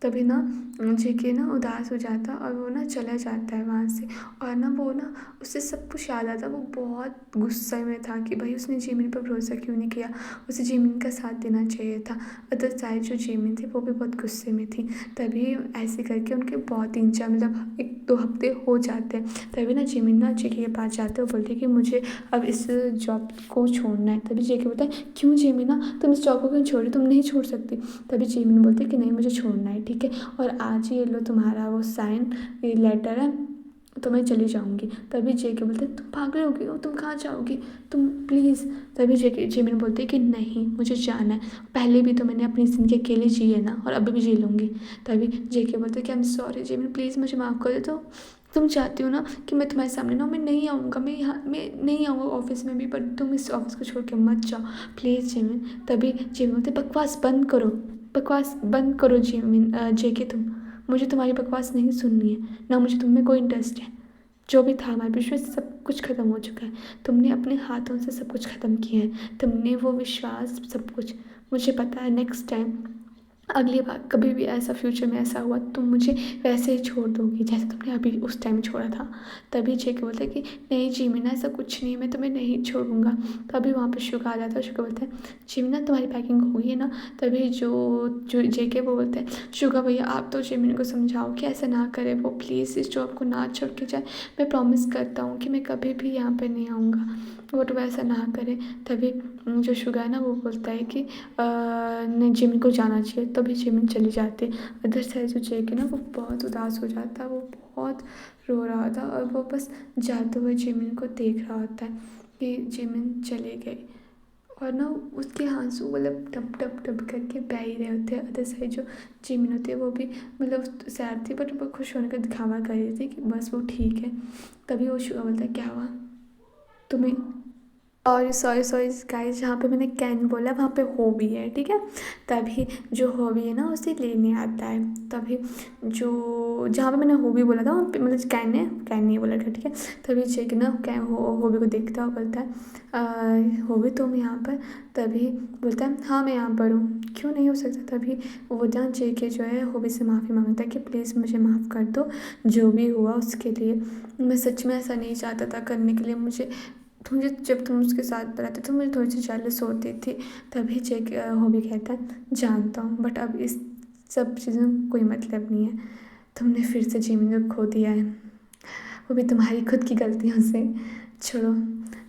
तभी ना जेके ना उदास हो जाता और वो ना चला जाता है वहाँ से। और ना वो ना उसे सब कुछ याद आता, वो बहुत गुस्से में था कि भाई उसने जिमिन पर भरोसा क्यों नहीं किया, उसे जिमिन का साथ देना चाहिए था। अदर साइड जो जिमिन थी वो भी बहुत गुस्से में थी। तभी ऐसे करके उनके बहुत 3-4 मतलब 1-2 हफ्ते हो जाते हैं। तभी ना जिमिन ना जेके के पास जाते हैं और बोलते हैं कि मुझे अब इस जॉब को छोड़ना है। तभी जेके बोलता है क्यों जिमिन, तुम इस जॉब को क्यों छोड़ रही, तुम नहीं छोड़ सकती। तभी जिमिन बोलते हैं कि नहीं, मुझे छोड़ना है, ठीक है, और आज ही ये लो तुम्हारा वो साइन, ये लेटर है, तो मैं चली जाऊँगी। तभी जेके बोलते तुम पागल हो गई हो, तुम कहाँ जाओगी, तुम प्लीज़। तभी जेके जिमिन बोलते कि नहीं, मुझे जाना है, पहले भी तो मैंने अपनी ज़िंदगी अकेले जी है ना, और अभी भी जी लूँगी। तभी जेके बोलते कि आई एम सॉरी जिमिन, प्लीज़ मुझे माफ़ कर दो। तुम चाहती हो ना कि मैं तुम्हारे सामने ना, मैं नहीं आऊँगा, मैं नहीं आऊँगा ऑफिस में भी, पर तुम इस ऑफिस को छोड़ के मत जाओ प्लीज़ जिमिन। तभी जिमिन बोलते बकवास बंद करो, बकवास बंद करो जिमिन, जेके तुम, मुझे तुम्हारी बकवास नहीं सुननी है, ना मुझे तुम में कोई इंटरेस्ट है। जो भी था हमारे बीच में सब कुछ ख़त्म हो चुका है, तुमने अपने हाथों से सब कुछ ख़त्म किया है, तुमने वो विश्वास सब कुछ, मुझे पता है नेक्स्ट टाइम, अगली बार कभी भी ऐसा फ्यूचर में ऐसा हुआ तुम मुझे वैसे ही छोड़ दोगी जैसे तुमने अभी उस टाइम छोड़ा था। तभी जेके बोलता है कि नहीं जिमिना, ऐसा कुछ नहीं है, मैं तुम्हें नहीं छोड़ूंगा। तभी वहाँ पे शुगा आ जाता है, शुगा बोलता है जिमिना तुम्हारी पैकिंग हो गई है ना। तभी जो जेके वो बोलते हैं शुगा भैया आप तो जिमिन को समझाओ कि ऐसा ना करे, वो प्लीज़ इस जॉब को ना छोड़ के जाए, मैं प्रॉमिस करता हूँ कि मैं कभी भी यहाँ पर नहीं आऊँगा, वो तो वैसा ना करे। तभी जो शुगा है ना वो बोलता है कि नहीं जिमिन को जाना चाहिए। तभी जिमिन चली जाती है। अदर साइड जो जेके ना वो बहुत उदास हो जाता है, वो बहुत रो रहा होता और वो बस जाते हुए जिमिन को देख रहा होता है कि जिमिन चले गई। और ना उसके आंसू मतलब टप टप टप करके बह ही रहे होते हैं। अदर साइड जो जिमिन होती है वो भी मतलब सैड थी, बट वो खुश होने का दिखावा कर रही थी कि बस वो ठीक है। तभी वो शुगा बोलता है क्या हुआ तुम्हें, और सॉरी सॉरी गाइस, जहाँ पे मैंने कैन बोला वहाँ पे हो भी है, ठीक है। तभी जो हो भी है ना उसे लेने आता है। तभी जो जहाँ पे मैंने हो भी बोला था वहाँ पे मतलब कैन नहीं बोला था, ठीक है। तभी चेक ना कैन हो भी को देखता है और बोलता है हो भी तुम यहाँ पर। तभी बोलता है हाँ मैं यहाँ पर हूँ, क्यों नहीं हो सकता। तभी वो जहाँ जेके जो है हो भी से माफ़ी मांगता है कि प्लीज़ मुझे माफ़ कर दो जो भी हुआ उसके लिए, मैं सच में ऐसा नहीं चाहता था करने के लिए, मुझे जब तुम उसके साथ रहते तो मुझे थोड़ी सी जेलस होती थी। तभी जेक हो भी कहता है जानता हूँ, बट अब इस सब चीज़ों का कोई मतलब नहीं है, तुमने फिर से जिमिन को खो दिया है, वो भी तुम्हारी खुद की गलतियों से। छोड़ो,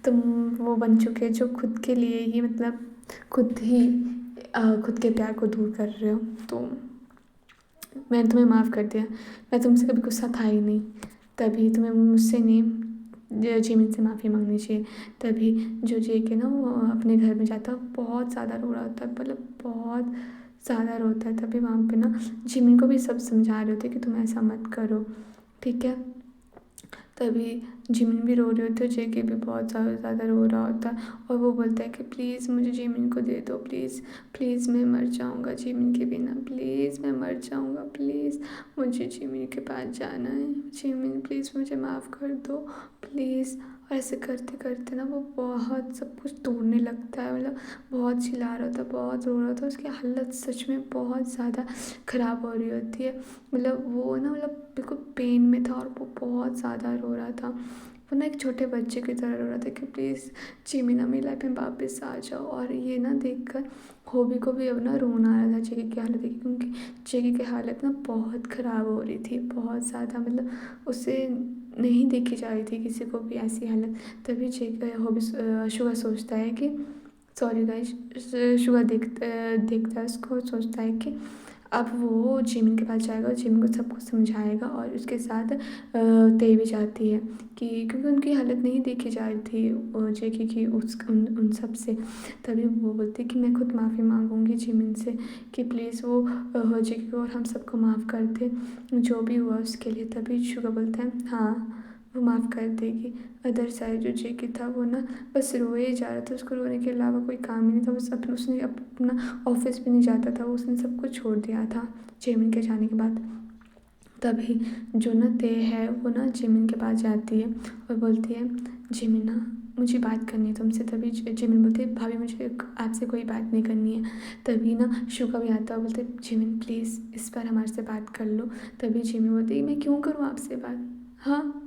तुम वो बन चुके जो खुद के लिए ही मतलब खुद ही खुद के प्यार को दूर कर रहे हो। तो मैंने तुम्हें माफ़ कर दिया, मैं तुमसे कभी गुस्सा था ही नहीं, तभी तुम्हें मुझसे नहीं जिमिन से माफ़ी मांगनी चाहिए। तभी जो जेके ना वो अपने घर में जाता है, बहुत ज़्यादा रो रहा होता है, मतलब बहुत ज़्यादा रोता है। तभी वहाँ पे ना जिमिन को भी सब समझा रहे होते कि तुम ऐसा मत करो, ठीक है। तभी जिमिन भी रो रही होती है, जेके भी बहुत ज़्यादा रो रहा होता है और वो बोलता है कि प्लीज़ मुझे जिमिन को दे दो, प्लीज़ प्लीज़ मैं मर जाऊँगा जिमिन के बिना, प्लीज़ मैं मर जाऊँगा, प्लीज़ मुझे जिमिन के पास जाना है, जिमिन प्लीज़ मुझे माफ़ कर दो प्लीज़। और ऐसे करते करते ना वो बहुत सब कुछ तोड़ने लगता है, मतलब बहुत चिल्ला रहा था, बहुत रो रहा था, उसकी हालत सच में बहुत ज़्यादा ख़राब हो रही होती है। मतलब वो ना मतलब बिल्कुल पेन में था और वो बहुत ज़्यादा रो रहा था, वो ना एक छोटे बच्चे की तरह रो रहा था कि प्लीज़ जिमिना मेरी लाइफ में वापस आ जाओ। और ये ना देखकर होबी को भी अब ना रोना आ रहा था जेके की हालत देख, क्योंकि जेके की हालत ना बहुत ख़राब हो रही थी, बहुत ज़्यादा, मतलब उससे नहीं देखी जा रही थी किसी को भी ऐसी हालत। तभी जेके होबी शुगा सोचता है कि सॉरी गाइस, शुगा देखता है उसको, सोचता है कि अब वो जिमिन के पास जाएगा और जिमिन को सब कुछ समझाएगा। और उसके साथ ते भी जाती है कि क्योंकि उनकी हालत नहीं देखी जा रही थी जेके की उन सब से। तभी वो बोलती है कि मैं खुद माफ़ी मांगूंगी जिमिन से कि प्लीज़ वो जेके को और हम सबको माफ़ कर दे जो भी हुआ उसके लिए। तभी शुगा बोलता है हाँ वो माफ़ कर देगी। अदर साइड जो जेके था वो ना बस रोए ही जा रहा था, उसको रोने के अलावा कोई काम ही नहीं था, बस उसने अपना ऑफिस भी नहीं जाता था, उसने सब कुछ छोड़ दिया था जिमिन के जाने के बाद। तभी जो ना ते है वो ना जिमिन के पास जाती है और बोलती है जिमिन ना मुझे बात करनी है तुमसे। तभी जिमिन बोलते भाभी मुझे आपसे कोई बात नहीं करनी है। तभी ना शुगा भी आता है, बोलते जिमिन प्लीज़ इस बार हमारे से बात कर लो। तभी जिमिन बोलती मैं क्यों करूँ आपसे बात, हाँ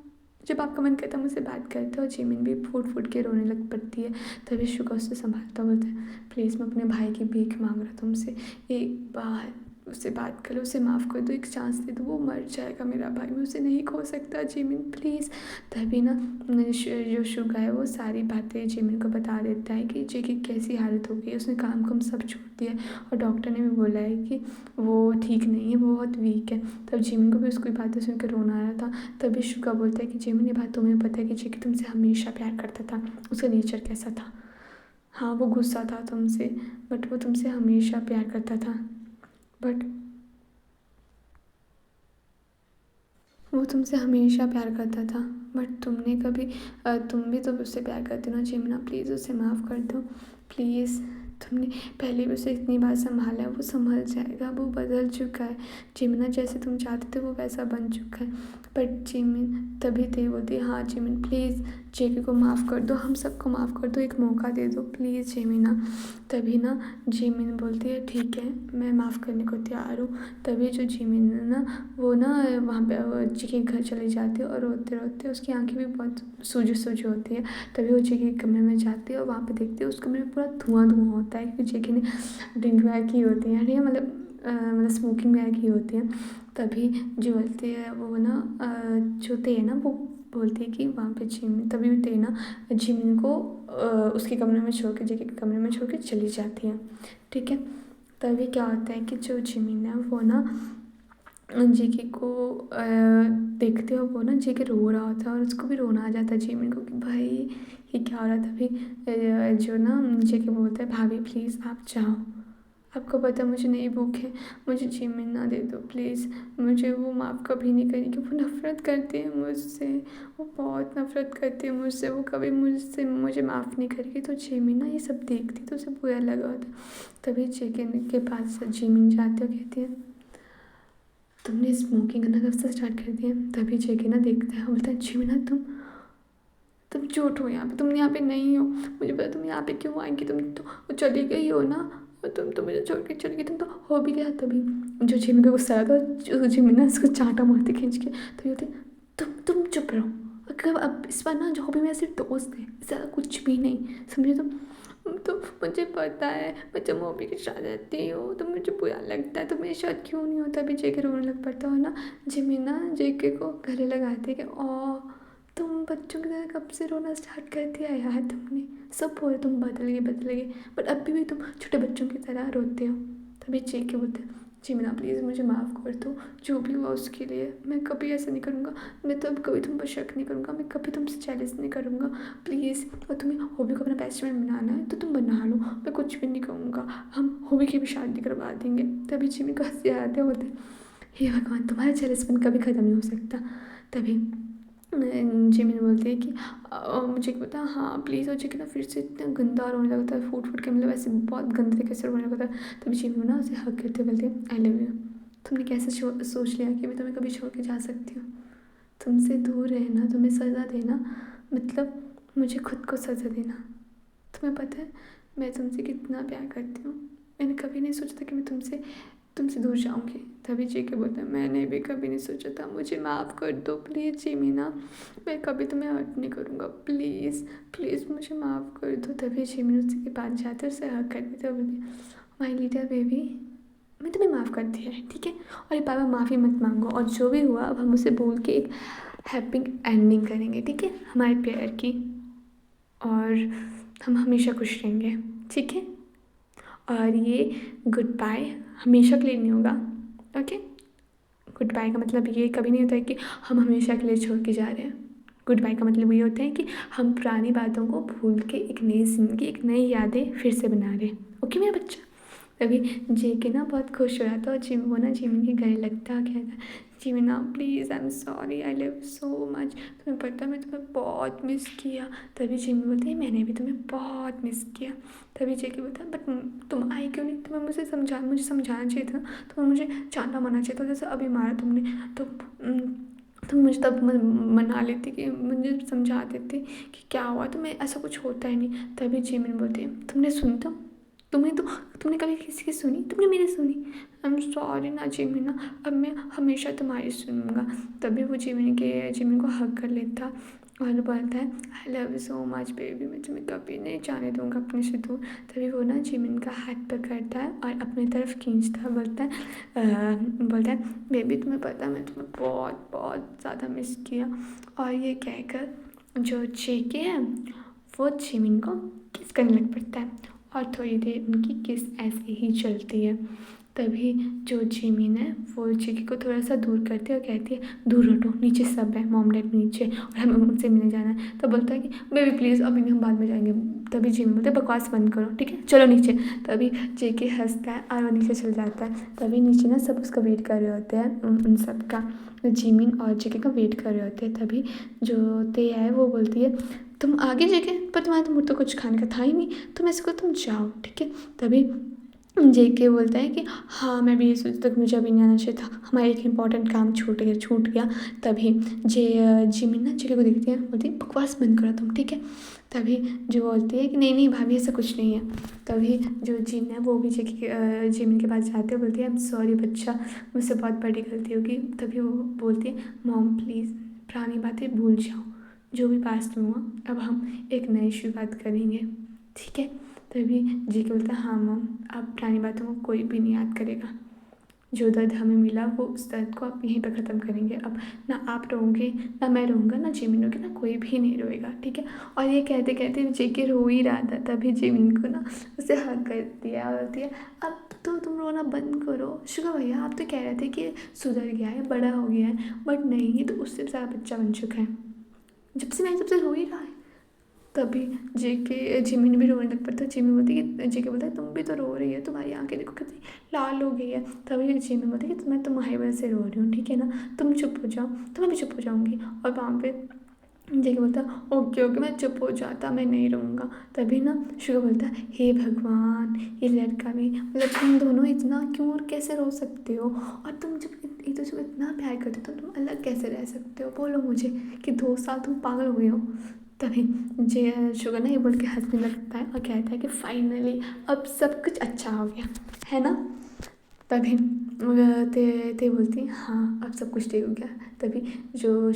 जब आपका मन करता है मुझसे बात करते हो। जिमिन भी फूट फूट के रोने लग पड़ती है। तभी शुगा उससे संभालता बोलता है प्लीज़ मैं अपने भाई की भीख मांग रहा तुमसे, एक बार उससे बात करो, उसे माफ़ कर दो, एक चांस दे दो, वो मर जाएगा मेरा भाई, मैं उसे नहीं खो सकता जिमिन प्लीज़। तभी ना जो शुगा है वो सारी बातें जिमिन को बता देता है कि जे की कैसी हालत हो गई है, उसने काम कम सब छोड़ दिया और डॉक्टर ने भी बोला है कि वो ठीक नहीं है, वो बहुत वीक है। तब जिमिन को भी उसकी बातें सुनकर रोना आ रहा था। तभी शुगा बोलता है कि जिमिन ये बात तुम्हें पता है कि जे की तुमसे हमेशा प्यार करता था, उसका नेचर कैसा था, हाँ वो गुस्सा था तुमसे बट वो तुमसे हमेशा प्यार करता था, बट वो तुमसे हमेशा प्यार करता था बट तुमने कभी तुम भी तो उससे प्यार करते हो ना जिमिना, प्लीज़ उसे माफ़ कर दो प्लीज़। तुमने पहले भी उसे इतनी बार संभाला है, वो संभल जाएगा, वो बदल चुका है जिमिना, जैसे तुम चाहते थे वो वैसा बन चुका है। बट जिमिन तभी थे बोलती हाँ जिमिन प्लीज़ जेके को माफ़ कर दो, हम सबको माफ़ कर दो, एक मौका दे दो प्लीज़ जिमिना। तभी ना जिमिन बोलती है ठीक है मैं माफ़ करने को तैयार हूँ। तभी जो जिमिन है ना वो ना वहाँ पे जी के घर चली जाती है और रोते रोते उसकी आंखें भी बहुत सूजी सूजी होती है। तभी वो जी के कमरे में जाती है और वहाँ पे देखती है उस कमरे में पूरा धुआं धुआं होता है, क्योंकि जेके ने ड्रिंक वगैरह की होती है, ठीक है मतलब स्मोकिंग वगैरह की होती है। तभी जो बोलती है वो ना जो थे ना वो बोलती है कि वहाँ पे जिमिन, तभी भी थे ना जिमिन को उसके कमरे में छोड़ के जेके के कमरे में छोड़ के चली जाती है, ठीक है। तभी क्या होता है कि जो जिमिन है वो ना जेके को देखते हो वो ना जेके रो रहा होता है और उसको भी रोना आ जाता है जिमिन को कि भाई ये क्या हो रहा था। तभी जो ना जेके बोलता है भाभी प्लीज़ आप जाओ, आपको पता मुझे नहीं भूख है, मुझे जिमिन ना दे दो प्लीज़, मुझे वो माफ़ कभी नहीं करेगी, वो नफ़रत करती है मुझसे, वो बहुत नफ़रत करती है मुझसे, वो कभी मुझे माफ़ नहीं करेगी। तो जिमिन ना ये सब देखती तो उसे बुरा लगा होता। तभी जेके के पास जिमिन जाते हो कहती है तुमने स्मोकिंग करना कब से स्टार्ट कर दिया। तभी जेके ना देखता है, बोलता है जिमिना तुम झूठ हो यहाँ पे, तुम यहाँ पे नहीं हो, मुझे पता तुम यहाँ पे क्यों आएंगी, तुम तो चली गई हो ना, और तुम तो मुझे छोड़ के चली गई, तुम तो हो भी गया। तभी जो जिमिन को गुस्सा आता है जो जिमिन ना उसको चांटा मारती खींच के, तो ये होती तुम चुप रहो, अगर अब इस बार ना जो भी मेरा सिर्फ दोस्त है, ज़्यादा कुछ भी नहीं, समझे तुम। तो मुझे पता है मैं जब मम्मी के साथ रहती हूँ तो मुझे बुरा लगता है, तो मेरे साथ क्यों नहीं होता। अभी जेके रोने लग पड़ता है ना जिमिन ना जेके को गले लगाते कि ओ तुम बच्चों की तरह कब से रोना स्टार्ट कर दिया यार तुमने, सब बोल तुम बदल गए बट अभी भी तुम छोटे बच्चों की तरह रोते हो। तभी जेके बोलते हैं जिमिना प्लीज़ मुझे माफ़ कर दो, जो भी हुआ उसके लिए, मैं कभी ऐसा नहीं करूँगा, मैं तो अब कभी तुम पर शक नहीं करूँगा, मैं कभी तुमसे जेलस नहीं करूँगा प्लीज़। और तुम्हें हॉबी को अपना बेस्ट फ्रेंड बनाना है तो तुम बना लो, मैं कुछ भी नहीं कहूँगा, हम हॉबी की भी शादी करवा देंगे। तभी जिमिन को हंसी आते होते हे भगवान तुम्हारा जेलसपन कभी ख़त्म नहीं हो सकता। तभी जिमिन बोलती है कि मुझे पता हाँ प्लीज़, और जेके ना फिर से इतना गंदा रोने लगता है फूट फूट के, मतलब ऐसे बहुत गंदे तरीके से रोने लगता है। तभी जिमिन ना उसे हक करते बोलती है आई लव यू, तुमने कैसे सोच लिया कि मैं तुम्हें कभी छोड़ के जा सकती हूँ, तुमसे दूर रहना, तुम्हें सज़ा देना मतलब मुझे खुद को सज़ा देना। तुम्हें पता है मैं तुमसे कितना प्यार करती हूँ, मैंने कभी नहीं सोचा था कि मैं तुमसे दूर जाऊँगी। तभी जेके बोलता है मैंने भी कभी नहीं सोचा था, मुझे माफ़ कर दो प्लीज़ जिमिना, मैं कभी तुम्हें हर्ट नहीं करूँगा, प्लीज़ प्लीज़ मुझे माफ़ कर दो। तभी जिमिन उसके पास जाते उसे हक कर देते बोलती माई लिटिल बेबी मैं तुम्हें माफ़ कर दिया है, ठीक है, और ये बार बार माफ़ी मत मांगो, और जो भी हुआ अब हम उसे बोल के एक हैप्पी एंडिंग करेंगे, ठीक है हमारे प्यार की, और हम हमेशा खुश रहेंगे, ठीक है। और ये गुड बाय हमेशा के लिए नहीं होगा, ओके। गुड बाय का मतलब ये कभी नहीं होता है कि हम हमेशा के लिए छोड़ के जा रहे हैं। गुड बाय का मतलब ये होता है कि हम पुरानी बातों को भूल के एक नई ज़िंदगी, एक नई यादें फिर से बना रहे हैं, ओके मेरा बच्चा। तभी जेके ना बहुत खुश हो रहा था और वो ना जिमिन के गले लगता कहता Jimina please I am sorry I love you so much, तुम्हें पता मैं तुम्हें बहुत मिस किया। तभी जिमिन बोलती है मैंने भी तुम्हें बहुत मिस किया। तभी जेके बोलता है बट तुम आई क्यों नहीं, तुम्हें मुझे समझाना चाहिए था, तुम्हें मुझे जानना मानना चाहिए था, जैसे अभी मारा तुमने तो तुम मुझे तब मना लेती कि मुझे समझा देती कि क्या हुआ, तो मैं ऐसा कुछ होता ही नहीं। तभी जिमिन बोलती है तुमने सुनी तो तुमने कभी किसी की सुनी, तुमने मेरी सुनी। आई एम सॉरी ना जिमिन ना, अब मैं हमेशा तुम्हारी सुनूंगा। तभी वो जिमिन को हग कर लेता और बोलता है आई love you so much baby, मैं तुम्हें कभी नहीं जाने दूंगा अपने से दूर। तभी वो ना जिमिन का हाथ पकड़ता है और अपनी तरफ खींचता है, बोलता है बेबी तुम्हें पता है मैं तुम्हें बहुत बहुत ज़्यादा मिस किया। और ये कहकर जो जेके है वो जिमिन को किस करने लग पड़ता है और थोड़ी देर उनकी किस ऐसे ही चलती है। तभी जो जिमिन है वो जेके को थोड़ा सा दूर करती है और कहती है दूर हटो, नीचे सब है, मॉम डैड नीचे और हमें उनसे मिलने जाना है। तो बोलता है कि बेबी प्लीज़ अभी नहीं, हम बाद में जाएंगे। तभी जिमिन बोलते हैं बकवास बंद करो, ठीक है चलो नीचे। तभी जेके हंसता है और वो नीचे चल जाता है। तभी नीचे ना सब उसका वेट कर रहे होते हैं, उन सब का, जिमिन और जेके का वेट कर रहे होते हैं। तभी जो ते है वो बोलती है तुम आगे जेके, पर तुम्हारे मुँह तो कुछ खाने का था ही नहीं, तुम ऐसे को तुम जाओ, ठीक है। तभी जेके बोलता है कि हाँ मैं भी ये सोचता कि मुझे अभी नहीं आना चाहिए था, हमारा एक इम्पॉर्टेंट काम छूट गया। तभी जिमिन ना जेके को देखती है, बोलती है बकवास बंद करो तुम, ठीक है। तभी जो बोलती है कि नहीं नहीं भाभी ऐसा कुछ नहीं है। तभी जो जिन है वो भी जिमिन के पास जाते हैं, बोलती है आई एम सॉरी बच्चा, मुझसे बहुत बड़ी गलती होगी। तभी वो बोलती है मॉम प्लीज़ पुरानी बातें भूल जाओ, जो भी पास्ट में हुआ अब हम एक नई शुरुआत करेंगे, ठीक है। तभी जेके बोलता है हाँ मॉम, अब पुरानी बातों को कोई भी नहीं याद करेगा, जो दर्द हमें मिला वो उस दर्द को आप यहीं पर ख़त्म करेंगे। अब ना आप रोओगे ना मैं रोऊंगा ना जिमिन रोगे ना कोई भी नहीं रोएगा, ठीक है। और ये कहते कहते जेके रो ही रहा था। तभी जिमिन को ना उसे हक कर दिया और बोलती है अब तो तुम रोना बंद करो। शुक्र भैया आप तो कह रहे थे कि सुधर गया है, बड़ा हो गया है, बट नहीं, ये तो उससे ज़्यादा बच्चा बन चुका है, जब से मैं सबसे रो ही रहा है। तभी जेके जिमिन भी रोने लग पड़ता है। जिमिन बोलती है कि जेके बोलता है तुम भी तो रो रही है, तुम्हारी आंखें देखो कितनी लाल हो गई है। तभी जिमिन बोलती है कि मैं तुम्हारी वजह से रो रही हूँ, ठीक है ना, तुम चुप हो जाओ, तो मैं भी चुप हो जाऊँगी। और वहाँ पे जेके बोलता है ओके ओके मैं चुप हो जाता, मैं नहीं रहूँगा। तभी ना शुगर बोलता है हे भगवान, ये लड़का भी मतलब तुम दोनों इतना क्यों और कैसे रो सकते हो, और तुम जब एक दूसरे को इतना प्यार करते हो तो तुम अलग कैसे रह सकते हो, बोलो मुझे कि 2 साल तुम पागल हो गए हो। तभी जे शुगर ना ये बोल के हंसने लगता है और कहता है कि फाइनली अब सब कुछ अच्छा हो गया है ना। तभी ते बोलती है हाँ अब सब कुछ ठीक हो गया। तभी जो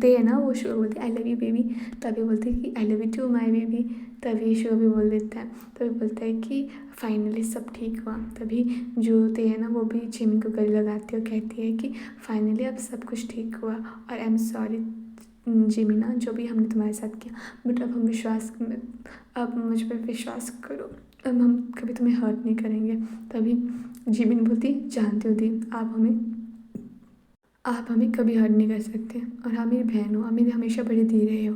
ते है ना वो शुगर बोलती है आई लव यू बेबी। तभी बोलती है कि I love you too my baby. तभी शुगर भी बोल देता है। तभी बोलता है कि फाइनली सब ठीक हुआ। तभी जो ते है ना वो भी जिमिन को गले लगाती है और कहती है कि फाइनली अब सब कुछ ठीक हुआ और आई एम सॉरी जिमिना जो भी हमने तुम्हारे साथ किया, बट अब मुझ पर विश्वास करो, अब हम कभी तुम्हें हर्ट नहीं करेंगे। तभी जिमिन बोलती जानती हो दी आप हमें कभी हर्ट नहीं कर सकते और आप मेरी बहन हो, आप मेरी हमेशा बड़ी दी रहे हो,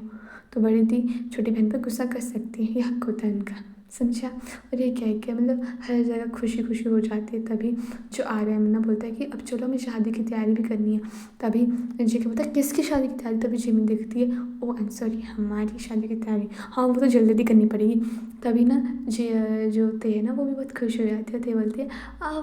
तो बड़ी दी छोटी बहन पर गुस्सा कर सकती है, ये हक होता है उनका, समझा। और ये क्या मतलब हर जगह खुशी खुशी हो जाती है। तभी जो आर्यन ना बोलता है कि अब चलो हमें शादी की तैयारी भी करनी है। तभी जेके बोलता है किसकी शादी की तैयारी। तभी जिमिन देखती है ओ आई एम सॉरी हमारी शादी की तैयारी, हाँ वो तो जल्दी करनी पड़ेगी। तभी ना जो ते है ना वो भी बहुत खुश हो जाती है। ते बोलती है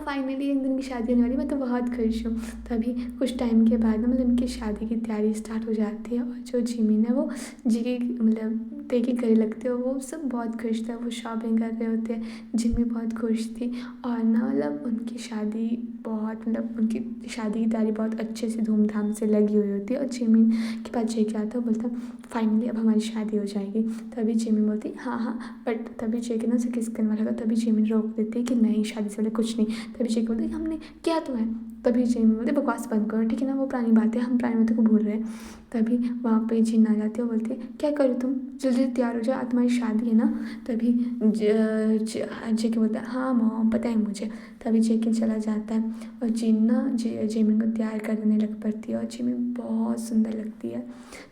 फाइनली एक दिन की शादी होने वाली, मैं तो बहुत खुश हूँ। तभी कुछ टाइम के बाद ना मतलब उनकी शादी की तैयारी स्टार्ट हो जाती है और जो जिमिन है वो जेके मतलब ते के गले लगते हो, वो सब बहुत खुश थे, वो शॉपिंग कर रहे होते हैं, जिन भी बहुत खुश थी। और ना मतलब उनकी शादी उनकी शादी की तैयारी बहुत अच्छे से धूमधाम से लगी हुई होती है। और जिमिन के पास जेके आता है, बोलता फाइनली अब हमारी शादी हो जाएगी। तभी जिमिन बोलती हाँ हाँ, बट तभी जेके ना उसे किस करने वाला था। तभी जिमिन रोक देती है कि नहीं शादी से पहले कुछ नहीं। तभी जेके बोलती हमने क्या तो है। तभी जिमिन बोलते बकवास बंद करो, ठीक है ना, वो पुरानी बातें हम पुरानी बातों को भूल रहे हैं। तभी वहाँ पे जिन आ जाती है और बोलती है क्या करो तुम, जल्दी तैयार हो जाओ, आज तुम्हारी शादी है ना। तभी जेके बोलता है हाँ मॉम पता है मुझे। तभी जेके चला जाता है और जिन ना जिमिन को तैयार करने लग पड़ती है और जिमिन बहुत सुंदर लगती है।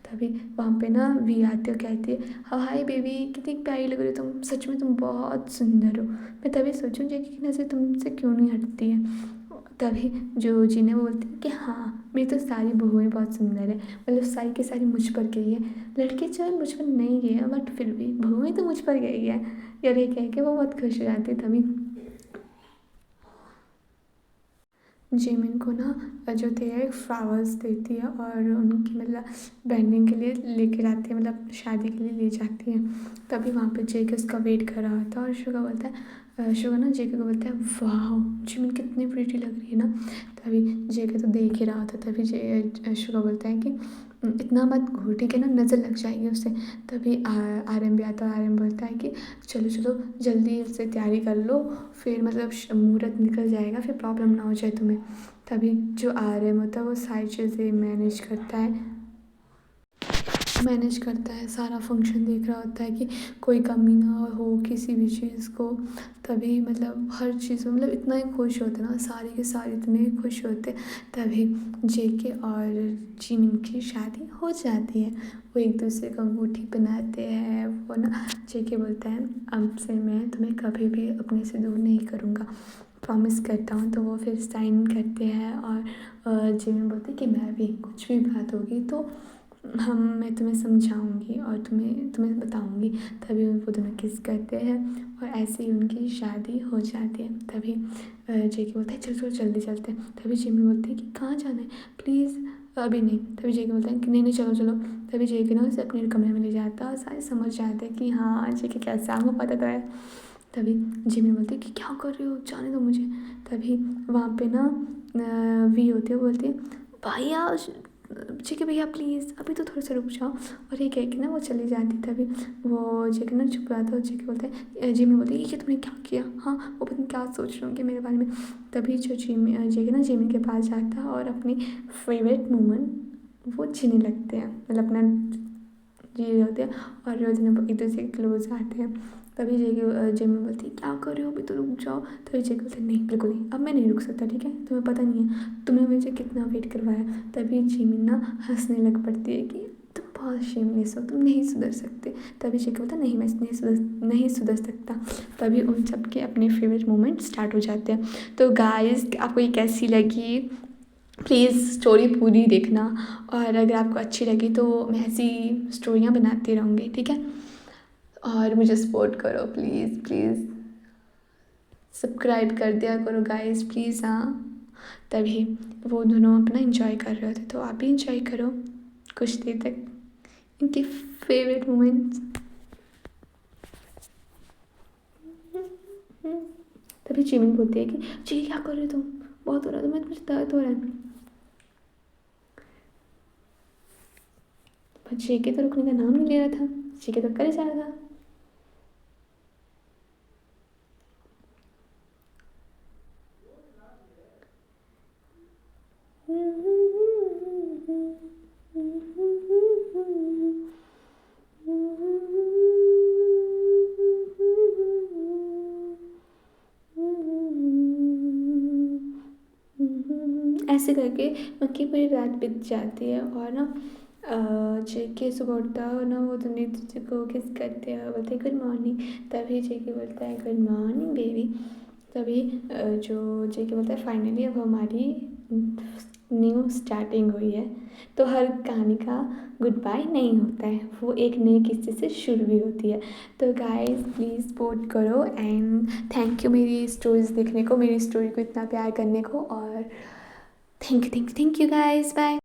तभी वहाँ पे ना वी आती है और कहती है हाय बेबी कितनी प्यारी लग रही हो तुम, सच में तुम बहुत सुंदर हो। मैं तभी सोचूं जेके की नज़र तुमसे क्यों नहीं हटती है। तभी जो जिन है वो बोलती है कि हाँ मेरी तो सारी बहुएं बहुत सुंदर है, मतलब सारी की सारी मुझ पर गई है, लड़के चाहे मुझ पर नहीं गए हैं बट फिर भी बहुएं तो मुझ पर गई है। यार ये कह के वो बहुत खुश हो जाती है। तभी जिमिन को ना जो तेया एक फ्लावर्स देती है और उनकी मतलब बैंडिंग के लिए लेकर आती है, मतलब शादी के लिए ले जाती है। तभी वहाँ पे जेके उसका वेट कर रहा होता है और शुगा बोलता है, शुगा ना जेके को बोलता है वाह जिमिन कितनी प्रीटी लग रही है ना। तभी जेके तो देख ही रहा होता है। तभी शुगा बोलता है कि इतना मत घूर, ठीक है ना, नज़र लग जाएगी उससे। तभी आर्यन भी आता है। आर्यन बोलता है कि चलो चलो जल्दी से तैयारी कर लो, फिर मतलब मुहूर्त निकल जाएगा, फिर प्रॉब्लम ना हो जाए तुम्हें। तभी जो आर्यन होता है वो सारी चीज़ें मैनेज करता है, सारा फंक्शन देख रहा होता है कि कोई कमी ना हो किसी भी चीज़ को। तभी मतलब हर चीज़ में मतलब इतना ही खुश होते ना, सारे के सारे इतने खुश होते। तभी जेके और जिमिन की शादी हो जाती है। वो एक दूसरे को अंगूठी पहनाते हैं। वो ना जेके बोलता है अब से मैं तुम्हें कभी भी अपने से दूर नहीं करूँगा, प्रॉमिस करता हूँ। तो वो फिर साइन करते हैं और जिमिन बोलते कि मैं भी कुछ भी बात होगी तो मैं तुम्हें समझाऊंगी और तुम्हें बताऊंगी। तभी वो दोनों किस करते हैं और ऐसे ही उनकी शादी हो जाती है। तभी जेके बोलता है चल चलो जल्दी चलते हैं। तभी जिमी बोलती है कि कहाँ जाना है, प्लीज़ अभी नहीं। तभी जेके बोलता है कि नहीं नहीं चलो चलो। तभी जेके ना उसे अपने कमरे में ले जाता है और सारे समझ जाते हैं कि हाँ जेके कैसा है, वो पता तो है। तभी जिमी बोलती है कि क्या कर रही हो, जाने दो मुझे। तभी वहाँ पे ना वी होती है, वो बोलती है भैया जेके भैया प्लीज़ अभी तो थोड़ा सा रुक जाओ। और ये कह के ना वो चली जाती। तभी वो जेके ना चुप रहा था और जेके बोलता है, जिमी बोलती है ये तुमने क्या किया, हाँ वो पता नहीं क्या सोच रहे होंगे मेरे बारे में। तभी जो जेके ना जिमी के पास जाता है और अपनी फेवरेट मोमेंट वो जीने लगते हैं, मतलब अपना जी रहे होते हैं और दोनों एक दूसरे के क्लोज आते हैं। तभी जेके जिमी बोलती है क्या कर रहे हो, अभी तो रुक जाओ। तभी जेके बोलते हैं नहीं बिल्कुल नहीं, अब मैं नहीं रुक सकता, ठीक है, तुम्हें पता नहीं है तुमने मुझे कितना वेट करवाया। तभी जिमी ना हंसने लग पड़ती है कि तुम बहुत शेमलेस हो, तुम नहीं सुधर सकते। तभी जेके बोलता है नहीं मैं नहीं सुधर सकता। तभी उन सब के अपने फेवरेट मोमेंट स्टार्ट हो जाते हैं। तो गाइस आपको ये कैसी लगी, प्लीज़ स्टोरी पूरी देखना और अगर आपको अच्छी लगी तो मैं ऐसी स्टोरियाँ बनाती रहूँगी, ठीक है। और मुझे सपोर्ट करो प्लीज़ प्लीज़, सब्सक्राइब कर दिया करो गाइस प्लीज़। हाँ तभी वो दोनों अपना एंजॉय कर रहे होते, तो आप भी एंजॉय करो कुछ देर तक इनके फेवरेट मोमेंट्स। तभी जिमिन बोलती है कि जी क्या कर रहे हो तुम, बहुत हो रहा है तुम्हें, मुझे दर्द हो रहा है। पर जेके तो रुकने का नाम नहीं ले रहा था, जेके तो करे जा रहा था। ऐसे करके उनकी पूरी रात बीत जाती है और ना जेके सुबह उठता है और ना वो दोनों एक दूसरे को किस करते हैं, बोलते हैं गुड मॉर्निंग। तभी जेके बोलता है गुड मॉर्निंग बेबी। तभी जो जेके बोलता है फाइनली अब हमारी न्यू स्टार्टिंग हुई है। तो हर कहानी का गुड बाय नहीं होता है, वो एक नए किस्से से शुरू भी होती है। तो गाइस प्लीज़ सपोर्ट करो एंड थैंक यू मेरी स्टोरीज़ देखने को, मेरी स्टोरी को इतना प्यार करने को। और थैंक यू गाइस, बाय।